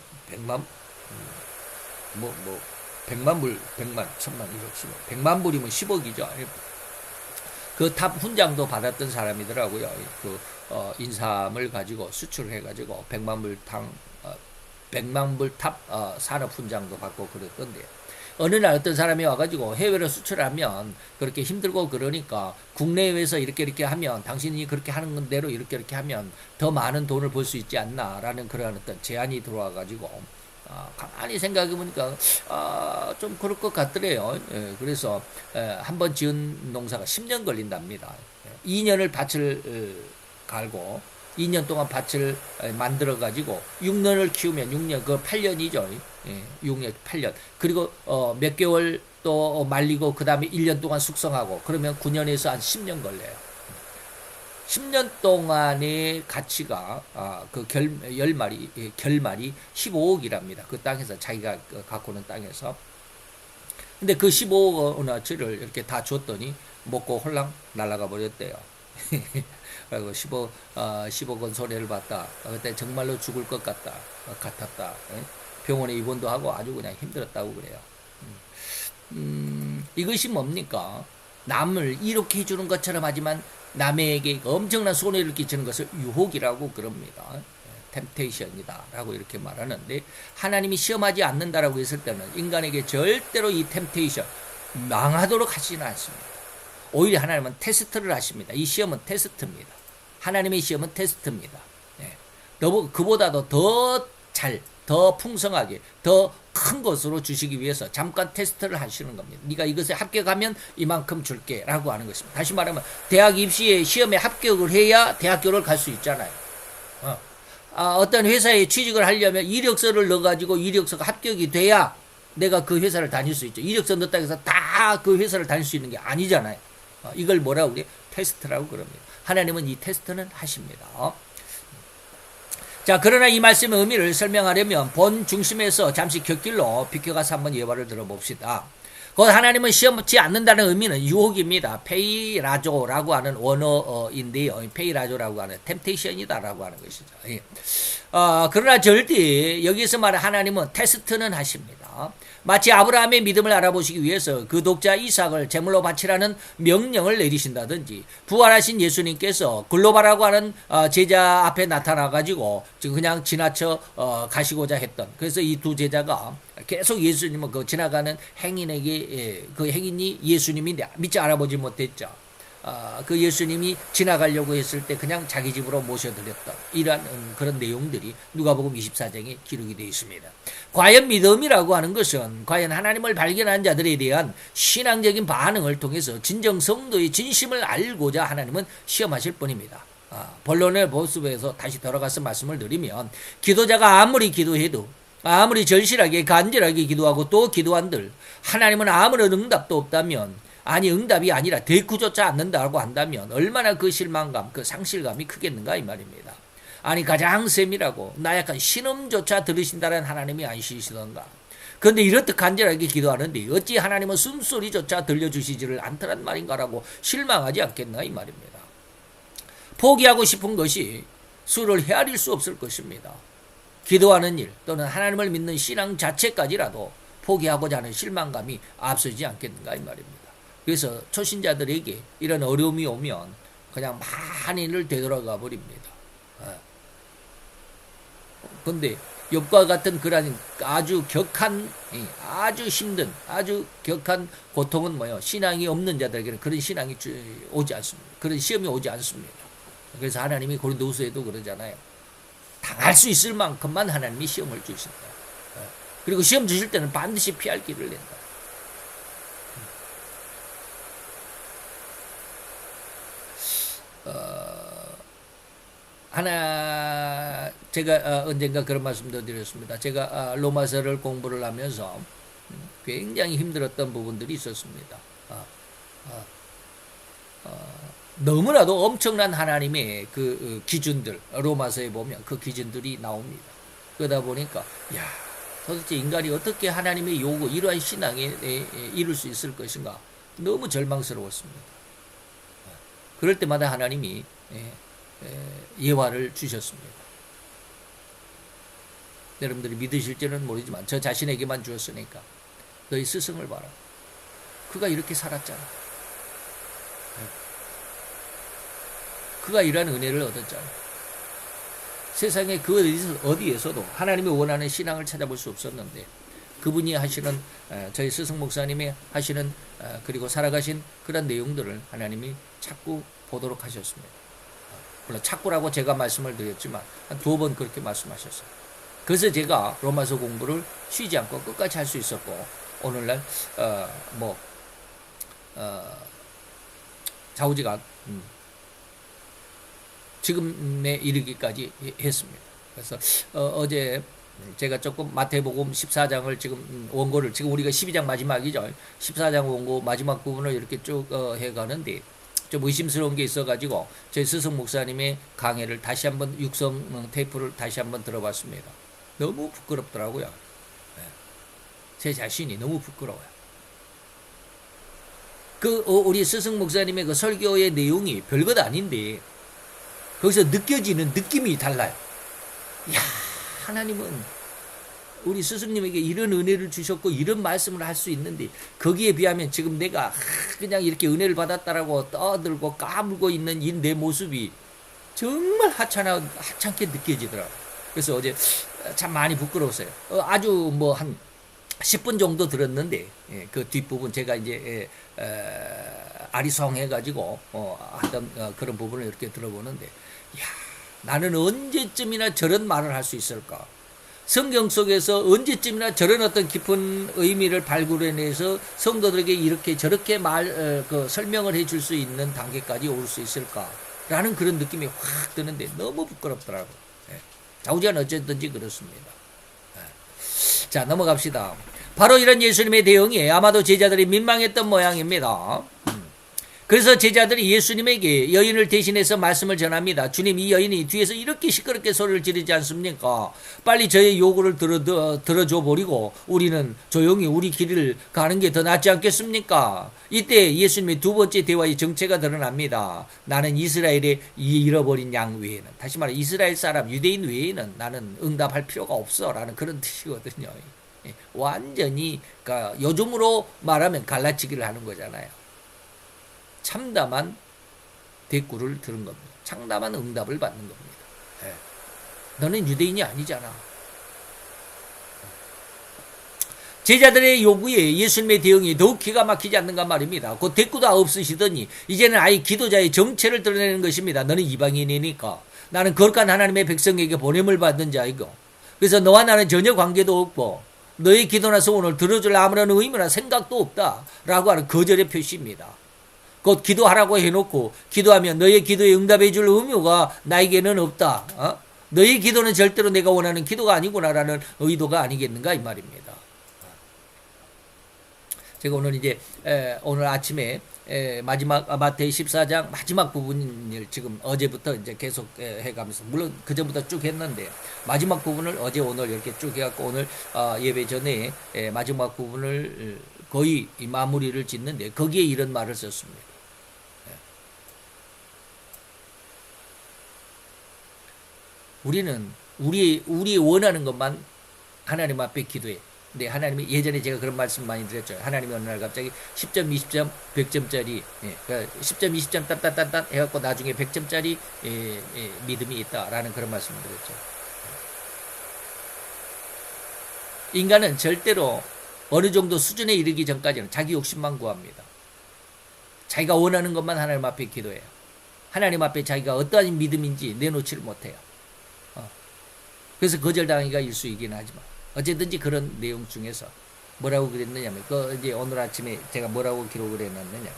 불, 100만, 1000만, 1억, 10억, 100만 불이면 10억이죠. 그 탑 훈장도 받았던 사람이더라고요. 그 인삼을 가지고 수출해가지고 100만 불 탑 산업 훈장도 받고 그랬던데. 어느 날 어떤 사람이 와가지고 해외로 수출하면 그렇게 힘들고 그러니까 국내에서 이렇게 하면 당신이 그렇게 하는 대로 이렇게 하면 더 많은 돈을 벌 수 있지 않나라는 그런 어떤 제안이 들어와가지고 가만히 생각해보니까 좀 그럴 것 같더래요. 그래서 한번 지은 농사가 10년 걸린답니다. 2년을 밭을 갈고 2년 동안 밭을 만들어 가지고 6년을 키우면 6년 그 8년이죠. 6년 8년. 그리고 몇 개월 또 말리고 그다음에 1년 동안 숙성하고 그러면 9년에서 한 10년 걸려요. 10년 동안의 가치가 그 결말이 15억이랍니다. 그 땅에서 자기가 갖고 있는 땅에서. 근데 그 15억 원어치를 이렇게 다 줬더니 먹고 홀랑 날아가 버렸대요. 그리고 10억 원 손해를 봤다. 그때 정말로 죽을 것 같았다. 병원에 입원도 하고 아주 그냥 힘들었다고 그래요. 이것이 뭡니까? 남을 이렇게 해주는 것처럼 하지만 남에게 엄청난 손해를 끼치는 것을 유혹이라고 그럽니다. 템테이션이다 라고 이렇게 말하는데 하나님이 시험하지 않는다라고 했을 때는 인간에게 절대로 이 템테이션 망하도록 하지는 않습니다. 오히려 하나님은 테스트를 하십니다. 이 시험은 테스트입니다. 하나님의 시험은 테스트입니다. 그보다도 더 풍성하게, 더 큰 것으로 주시기 위해서 잠깐 테스트를 하시는 겁니다. 네가 이것에 합격하면 이만큼 줄게 라고 하는 것입니다. 다시 말하면 대학 입시에 시험에 합격을 해야 대학교를 갈 수 있잖아요. 어떤 회사에 취직을 하려면 이력서를 넣어가지고 이력서가 합격이 돼야 내가 그 회사를 다닐 수 있죠. 이력서 넣었다고 해서 다 그 회사를 다닐 수 있는 게 아니잖아요. 이걸 뭐라고 그래요? 테스트라고 그럽니다. 하나님은 이 테스트는 하십니다. 자, 그러나 이 말씀의 의미를 설명하려면 본 중심에서 잠시 곁길로 비켜가서 한번 예화를 들어봅시다. 곧 하나님은 시험치 않는다는 의미는 유혹입니다. 페이라조라고 하는 원어인데요. 페이라조라고 하는 템테이션이다라고 하는 것이죠. 예. 그러나 절대 여기서 말하는 하나님은 테스트는 하십니다. 마치 아브라함의 믿음을 알아보시기 위해서 그 독자 이삭을 제물로 바치라는 명령을 내리신다든지, 부활하신 예수님께서 글로바라고 하는 제자 앞에 나타나가지고 지금 그냥 지나쳐 가시고자 했던, 그래서 이 두 제자가 계속 예수님을 그 지나가는 행인에게 그 행인이 예수님인데 믿지 알아보지 못했죠. 그 예수님이 지나가려고 했을 때 그냥 자기 집으로 모셔드렸던 이러한 그런 내용들이 누가복음 24장에 기록이 되어 있습니다. 과연 믿음이라고 하는 것은 과연 하나님을 발견한 자들에 대한 신앙적인 반응을 통해서 진정 성도의 진심을 알고자 하나님은 시험하실 뿐입니다. 본론의 모습에서 다시 돌아가서 말씀을 드리면, 기도자가 아무리 기도해도, 아무리 절실하게 간절하게 기도하고 또 기도한들 하나님은 아무런 응답도 없다면, 아니 응답이 아니라 대꾸조차 않는다고 한다면 얼마나 그 실망감, 그 상실감이 크겠는가 이 말입니다. 아니 가장 세밀하고 나약한 신음조차 들으신다는 하나님이 아니시던가. 그런데 이렇듯 간절하게 기도하는데 어찌 하나님은 숨소리조차 들려주시지를 않더란 말인가라고 실망하지 않겠나 이 말입니다. 포기하고 싶은 것이 수를 헤아릴 수 없을 것입니다. 기도하는 일 또는 하나님을 믿는 신앙 자체까지라도 포기하고자 하는 실망감이 앞서지 않겠는가 이 말입니다. 그래서 초신자들에게 이런 어려움이 오면 그냥 만인을 되돌아가 버립니다. 그런데 욥과 같은 그런 아주 격한, 아주 힘든, 아주 격한 고통은 뭐예요? 신앙이 없는 자들에게는 그런 신앙이 오지 않습니다. 그런 시험이 오지 않습니다. 그래서 하나님이 고린도후서에도 그러잖아요. 당할 수 있을 만큼만 하나님이 시험을 주신다. 그리고 시험 주실 때는 반드시 피할 길을 낸다. 제가 언젠가 그런 말씀도 드렸습니다. 제가 로마서를 공부를 하면서 굉장히 힘들었던 부분들이 있었습니다. 너무나도 엄청난 하나님의 그 기준들, 로마서에 보면 그 기준들이 나옵니다. 그러다 보니까, 야, 도대체 인간이 어떻게 하나님의 요구, 이러한 신앙에 이룰 수 있을 것인가? 너무 절망스러웠습니다. 그럴 때마다 하나님이 예화를 주셨습니다. 여러분들이 믿으실지는 모르지만 저 자신에게만 주었으니까 너희 스승을 봐라. 그가 이렇게 살았잖아. 그가 이러한 은혜를 얻었잖아. 세상에 그 어디에서도 하나님이 원하는 신앙을 찾아볼 수 없었는데 그분이 하시는, 저희 스승 목사님이 하시는 그리고 살아가신 그런 내용들을 하나님이 자꾸 보도록 하셨습니다. 물론 자꾸라고 제가 말씀을 드렸지만 한 2번 그렇게 말씀하셨어요. 그래서 제가 로마서 공부를 쉬지 않고 끝까지 할 수 있었고, 오늘날 좌우지간 지금에 이르기까지 했습니다. 그래서 어제 제가 조금 마태복음 14장을 지금 원고를, 지금 우리가 12장 마지막이죠. 14장 원고 마지막 부분을 이렇게 쭉 해가는데 좀 의심스러운 게 있어가지고 저희 스승 목사님의 강해를 다시 한번 육성 테이프를 다시 한번 들어봤습니다. 너무 부끄럽더라고요. 제 자신이 너무 부끄러워요. 우리 스승 목사님의 그 설교의 내용이 별것 아닌데 거기서 느껴지는 느낌이 달라요. 이야, 하나님은 우리 스승님에게 이런 은혜를 주셨고 이런 말씀을 할 수 있는데 거기에 비하면 지금 내가 그냥 이렇게 은혜를 받았다라고 떠들고 까불고 있는 이 내 모습이 정말 하찮게 느껴지더라고요. 그래서 어제 참 많이 부끄러웠어요. 아주 한 10분 정도 들었는데 그 뒷부분 제가 이제 아리송해가지고 하던 그런 부분을 이렇게 들어보는데, 이야, 나는 언제쯤이나 저런 말을 할 수 있을까? 성경 속에서 언제쯤이나 저런 어떤 깊은 의미를 발굴해내서 성도들에게 이렇게 저렇게 설명을 해줄 수 있는 단계까지 올 수 있을까라는 그런 느낌이 확 드는데 너무 부끄럽더라고요. 좌우지간 어쨌든지 그렇습니다. 자, 넘어갑시다. 바로 이런 예수님의 대응이 아마도 제자들이 민망했던 모양입니다. 그래서 제자들이 예수님에게 여인을 대신해서 말씀을 전합니다. 주님, 이 여인이 뒤에서 이렇게 시끄럽게 소리를 지르지 않습니까? 빨리 저의 요구를 들어줘 버리고 우리는 조용히 우리 길을 가는 게 더 낫지 않겠습니까? 이때 예수님의 두 번째 대화의 정체가 드러납니다. 나는 이스라엘의 잃어버린 양 외에는, 다시 말해 이스라엘 사람, 유대인 외에는 나는 응답할 필요가 없어 라는 그런 뜻이거든요. 완전히 그러니까 요즘으로 말하면 갈라치기를 하는 거잖아요. 참담한 대꾸를 들은 겁니다. 참담한 응답을 받는 겁니다. 네. 너는 유대인이 아니잖아. 제자들의 요구에 예수님의 대응이 더욱 기가 막히지 않는가 말입니다. 그 대꾸도 없으시더니 이제는 아예 기도자의 정체를 드러내는 것입니다. 너는 이방인이니까 나는 거룩한 하나님의 백성에게 보냄을 받은 자이고, 그래서 너와 나는 전혀 관계도 없고 너의 기도나 소원을 들어줄 아무런 의무나 생각도 없다 라고 하는 거절의 표시입니다. 곧 기도하라고 해놓고 기도하면 너의 기도에 응답해 줄 의무가 나에게는 없다. 너의 기도는 절대로 내가 원하는 기도가 아니구나라는 의도가 아니겠는가 이 말입니다. 제가 오늘 이제 오늘 아침에 마지막 마태의 14장 마지막 부분을 지금 어제부터 이제 계속 해가면서, 물론 그 전부터 쭉 했는데 마지막 부분을 어제 오늘 이렇게 쭉 해갖고 오늘 예배 전에 마지막 부분을 거의 마무리를 짓는데 거기에 이런 말을 썼습니다. 우리는 우리 원하는 것만 하나님 앞에 기도해. 근데 하나님이, 예전에 제가 그런 말씀 많이 드렸죠. 하나님이 어느 날 갑자기 10점, 20점, 100점짜리, 그러니까 10점, 20점 따따따따 해갖고 나중에 100점짜리 믿음이 있다라는 그런 말씀을 드렸죠. 인간은 절대로 어느 정도 수준에 이르기 전까지는 자기 욕심만 구합니다. 자기가 원하는 것만 하나님 앞에 기도해요. 하나님 앞에 자기가 어떠한 믿음인지 내놓지를 못해요. 그래서 거절당하기가 일수이긴 하지만 어쨌든지 그런 내용 중에서 뭐라고 그랬느냐면, 이제 오늘 아침에 제가 뭐라고 기록을 해놨느냐면,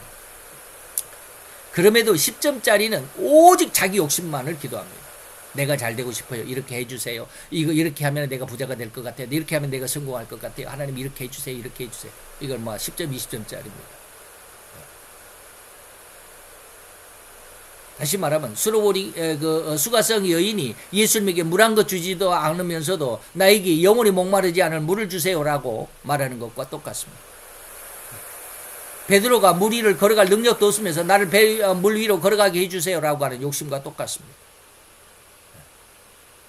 그럼에도 10점짜리는 오직 자기 욕심만을 기도합니다. 내가 잘 되고 싶어요. 이렇게 해주세요. 이렇게 하면 내가 부자가 될 것 같아요. 이렇게 하면 내가 성공할 것 같아요. 하나님 이렇게 해주세요. 이렇게 해주세요. 이걸 10점, 20점짜리입니다. 다시 말하면 수가성 여인이 예수님에게 물 한 것 주지도 않으면서도 나에게 영원히 목마르지 않을 물을 주세요라고 말하는 것과 똑같습니다. 베드로가 물 위를 걸어갈 능력도 없으면서 나를 물 위로 걸어가게 해주세요라고 하는 욕심과 똑같습니다.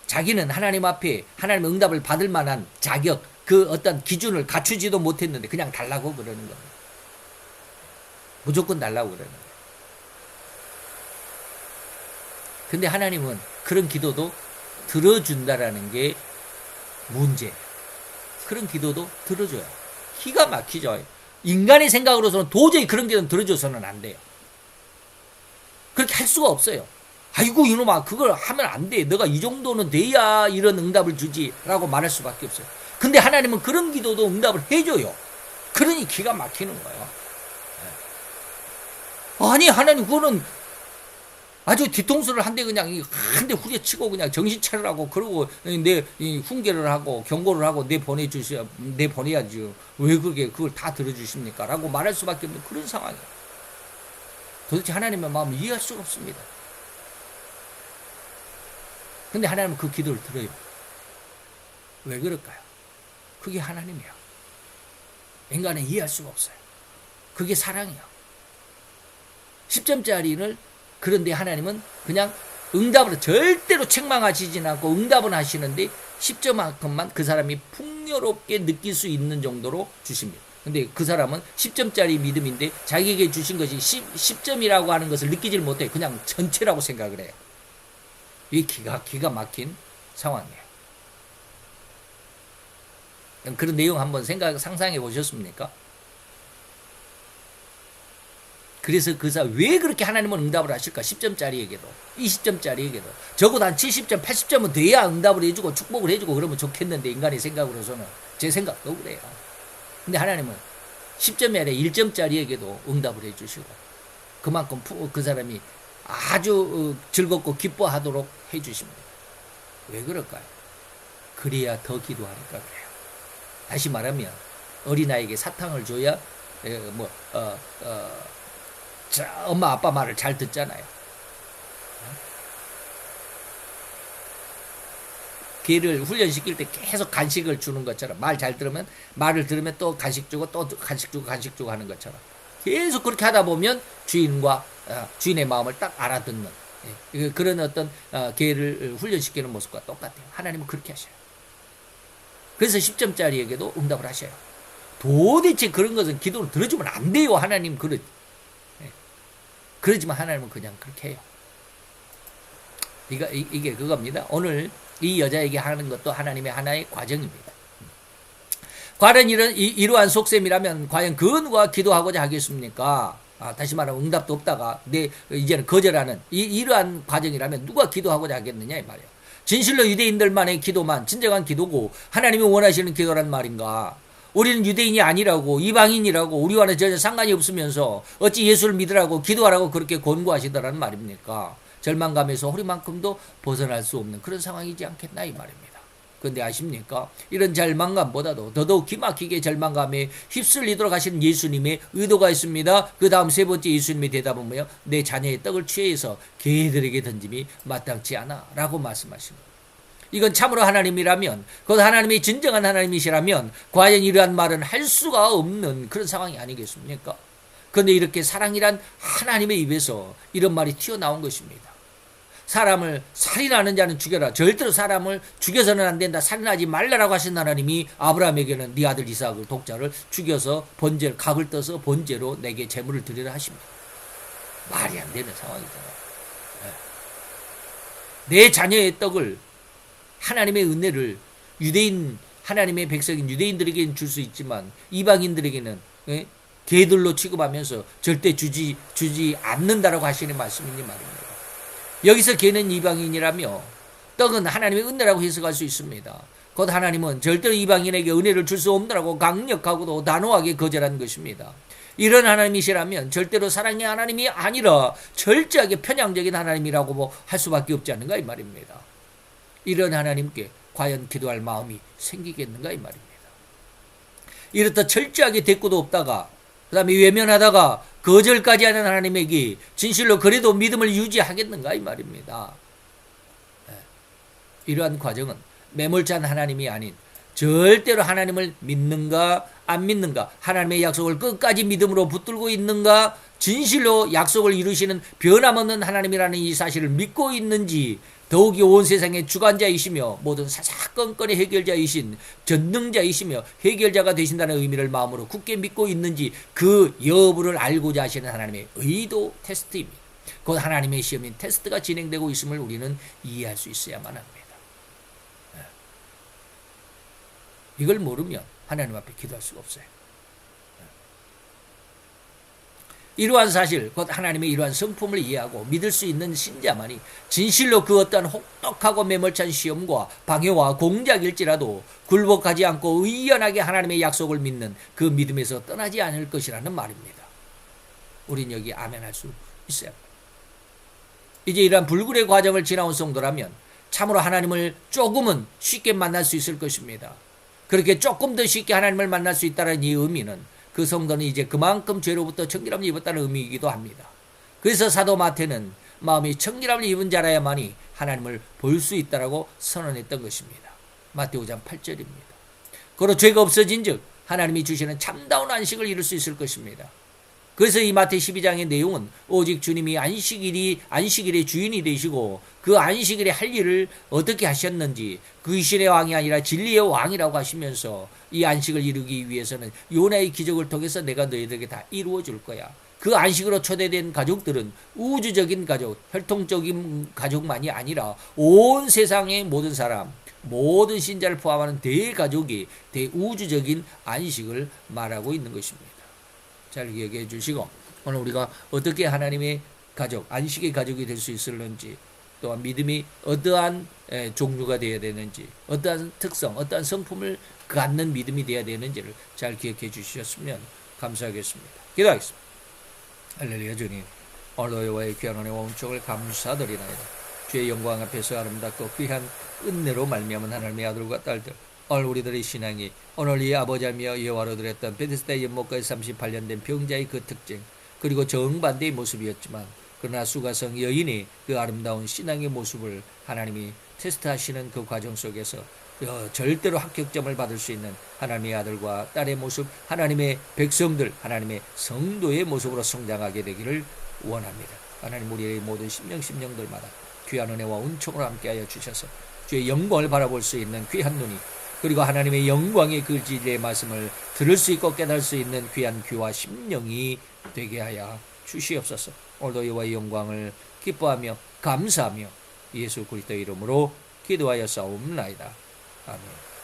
자기는 하나님 앞에 하나님의 응답을 받을 만한 자격, 그 어떤 기준을 갖추지도 못했는데 그냥 달라고 그러는 겁니다. 무조건 달라고 그러는 거예요. 근데 하나님은 그런 기도도 들어준다라는 게 문제예요. 그런 기도도 들어줘요. 기가 막히죠. 인간의 생각으로서는 도저히 그런 기도는 들어줘서는 안 돼요. 그렇게 할 수가 없어요. 아이고 이놈아 그걸 하면 안 돼. 너가 이 정도는 돼야 이런 응답을 주지 라고 말할 수밖에 없어요. 근데 하나님은 그런 기도도 응답을 해줘요. 그러니 기가 막히는 거예요. 아니 하나님 그거는 아주 뒤통수를 한 대 그냥 한 대 후려치고 그냥 정신 차리라고 그러고 내 훈계를 하고 경고를 하고 내 보내야죠. 왜 그걸 다 들어주십니까? 라고 말할 수밖에 없는 그런 상황이에요. 도대체 하나님의 마음을 이해할 수가 없습니다. 근데 하나님은 그 기도를 들어요. 왜 그럴까요? 그게 하나님이에요. 인간은 이해할 수가 없어요. 그게 사랑이에요. 10점짜리를 그런데 하나님은 그냥 응답으로 절대로 책망하시진 않고 응답은 하시는데 10점만큼만 그 사람이 풍요롭게 느낄 수 있는 정도로 주십니다. 근데 그 사람은 10점짜리 믿음인데 자기에게 주신 것이 10점이라고 하는 것을 느끼질 못해요. 그냥 전체라고 생각을 해요. 이게 기가 막힌 상황이에요. 그런 내용 한번 상상해 보셨습니까? 그래서 그 사람 왜 그렇게 하나님은 응답을 하실까? 10점짜리에게도 20점짜리에게도 적어도 한 70점 80점은 돼야 응답을 해주고 축복을 해주고 그러면 좋겠는데 인간의 생각으로서는 제 생각도 그래요. 근데 하나님은 10점이 아니라 1점짜리에게도 응답을 해주시고 그만큼 그 사람이 아주 즐겁고 기뻐하도록 해주십니다. 왜 그럴까요? 그래야 더 기도하니까 그래요. 다시 말하면 어린아이에게 사탕을 줘야 자, 엄마 아빠 말을 잘 듣잖아요. 개를 훈련시킬 때 계속 간식을 주는 것처럼 말을 들으면 또 간식 주고 또 간식 주고 하는 것처럼 계속 그렇게 하다 보면 주인의 마음을 딱 알아듣는 그런 어떤 개를 훈련시키는 모습과 똑같아요. 하나님은 그렇게 하셔요. 그래서 10점짜리에게도 응답을 하셔요. 도대체 그런 것은 기도를 들어주면 안 돼요. 하나님 그러지만 하나님은 그냥 그렇게 해요. 이게 그겁니다. 오늘 이 여자에게 하는 것도 하나님의 하나의 과정입니다. 과연 이러한 속셈이라면 과연 그 누가 기도하고자 하겠습니까? 다시 말하면 응답도 없다가 이제는 거절하는 이러한 과정이라면 누가 기도하고자 하겠느냐 이 말이에요. 진실로 유대인들만의 기도만 진정한 기도고 하나님이 원하시는 기도란 말인가? 우리는 유대인이 아니라고 이방인이라고 우리와는 전혀 상관이 없으면서 어찌 예수를 믿으라고 기도하라고 그렇게 권고하시더라는 말입니까? 절망감에서 허리만큼도 벗어날 수 없는 그런 상황이지 않겠나 이 말입니다. 그런데 아십니까? 이런 절망감보다도 더더욱 기막히게 절망감에 휩쓸리도록 하시는 예수님의 의도가 있습니다. 그 다음 세 번째 예수님의 대답은 뭐예요? 내 자녀의 떡을 취해서 개들에게 던짐이 마땅치 않아 라고 말씀하십니다. 이건 참으로 하나님이라면 곧 하나님이 진정한 하나님이시라면 과연 이러한 말은 할 수가 없는 그런 상황이 아니겠습니까? 그런데 이렇게 사랑이란 하나님의 입에서 이런 말이 튀어나온 것입니다. 사람을 살인하는 자는 죽여라. 절대로 사람을 죽여서는 안 된다. 살인하지 말라라고 하신 하나님이 아브라함에게는 네 아들 이삭을 독자를 죽여서 각을 떠서 번제로 내게 제물을 드리라 하십니다. 말이 안 되는 상황이잖아요. 내 자녀의 떡을 하나님의 은혜를 하나님의 백성인 유대인들에게는 줄 수 있지만 이방인들에게는 개들로 취급하면서 절대 주지 않는다라고 하시는 말씀이니 말입니다. 여기서 개는 이방인이라며 떡은 하나님의 은혜라고 해석할 수 있습니다. 곧 하나님은 절대로 이방인에게 은혜를 줄 수 없다라고 강력하고도 단호하게 거절한 것입니다. 이런 하나님이시라면 절대로 사랑의 하나님이 아니라 철저하게 편향적인 하나님이라고 할 수밖에 없지 않는가 이 말입니다. 이런 하나님께 과연 기도할 마음이 생기겠는가 이 말입니다. 이렇다 철저하게 대꾸도 없다가 그 다음에 외면하다가 거절까지 하는 하나님에게 진실로 그래도 믿음을 유지하겠는가 이 말입니다. 이러한 과정은 매몰찬 하나님이 아닌 절대로 하나님을 믿는가 안 믿는가, 하나님의 약속을 끝까지 믿음으로 붙들고 있는가, 진실로 약속을 이루시는 변함없는 하나님이라는 이 사실을 믿고 있는지, 더욱이 온 세상의 주관자이시며 모든 사사건건의 해결자이신 전능자이시며 해결자가 되신다는 의미를 마음으로 굳게 믿고 있는지 그 여부를 알고자 하시는 하나님의 의도 테스트입니다. 곧 하나님의 시험인 테스트가 진행되고 있음을 우리는 이해할 수 있어야만 합니다. 이걸 모르면 하나님 앞에 기도할 수가 없어요. 이러한 사실, 곧 하나님의 이러한 성품을 이해하고 믿을 수 있는 신자만이 진실로 그 어떠한 혹독하고 매몰찬 시험과 방해와 공작일지라도 굴복하지 않고 의연하게 하나님의 약속을 믿는 그 믿음에서 떠나지 않을 것이라는 말입니다. 우린 여기 아멘할 수 있어요. 이제 이러한 불굴의 과정을 지나온 성도라면 참으로 하나님을 조금은 쉽게 만날 수 있을 것입니다. 그렇게 조금 더 쉽게 하나님을 만날 수 있다는 이 의미는 그 성도는 이제 그만큼 죄로부터 청결함을 입었다는 의미이기도 합니다. 그래서 사도 마태는 마음이 청결함을 입은 자라야만이 하나님을 볼 수 있다라고 선언했던 것입니다. 마태오 5장 8절입니다. 그로 죄가 없어진 즉 하나님이 주시는 참다운 안식을 이룰 수 있을 것입니다. 그래서 이 마태 12장의 내용은 오직 주님이 안식일의 주인이 되시고 그 안식일에 할 일을 어떻게 하셨는지, 귀신의 왕이 아니라 진리의 왕이라고 하시면서 이 안식을 이루기 위해서는 요나의 기적을 통해서 내가 너희들에게 다 이루어 줄 거야. 그 안식으로 초대된 가족들은 우주적인 가족, 혈통적인 가족만이 아니라 온 세상의 모든 사람, 모든 신자를 포함하는 대가족이 대우주적인 안식을 말하고 있는 것입니다. 잘 기억해 주시고, 오늘 우리가 어떻게 하나님의 가족, 안식의 가족이 될 수 있을는지, 또한 믿음이 어떠한 종류가 되어야 되는지, 어떠한 특성, 어떠한 성품을 갖는 믿음이 되어야 되는지를 잘 기억해 주셨으면 감사하겠습니다. 기도하겠습니다. 할렐루야. 주님, 오늘도 여호와의 귀한 은혜와 은총을 감사드리나이다. 주의 영광 앞에서 아름답고 귀한 은혜로 말미암은 하나님의 아들과 딸들, 오늘 우리들의 신앙이 오늘 이 아버지며 여호와로 드렸던 베데스다 연못까지 38년 된 병자의 그 특징, 그리고 정반대의 모습이었지만 그러나 수가성 여인이 그 아름다운 신앙의 모습을 하나님이 테스트하시는 그 과정 속에서 절대로 합격점을 받을 수 있는 하나님의 아들과 딸의 모습, 하나님의 백성들, 하나님의 성도의 모습으로 성장하게 되기를 원합니다. 하나님 우리의 모든 심령들마다 귀한 은혜와 은총으로 함께하여 주셔서 주의 영광을 바라볼 수 있는 귀한 눈이, 그리고 하나님의 영광의 그 진리의 말씀을 들을 수 있고 깨달을 수 있는 귀한 귀와 심령이 되게 하여 주시옵소서. 오늘도 여호와의 영광을 기뻐하며 감사하며 예수 그리스도의 이름으로 기도하여 싸움나이다. 아멘.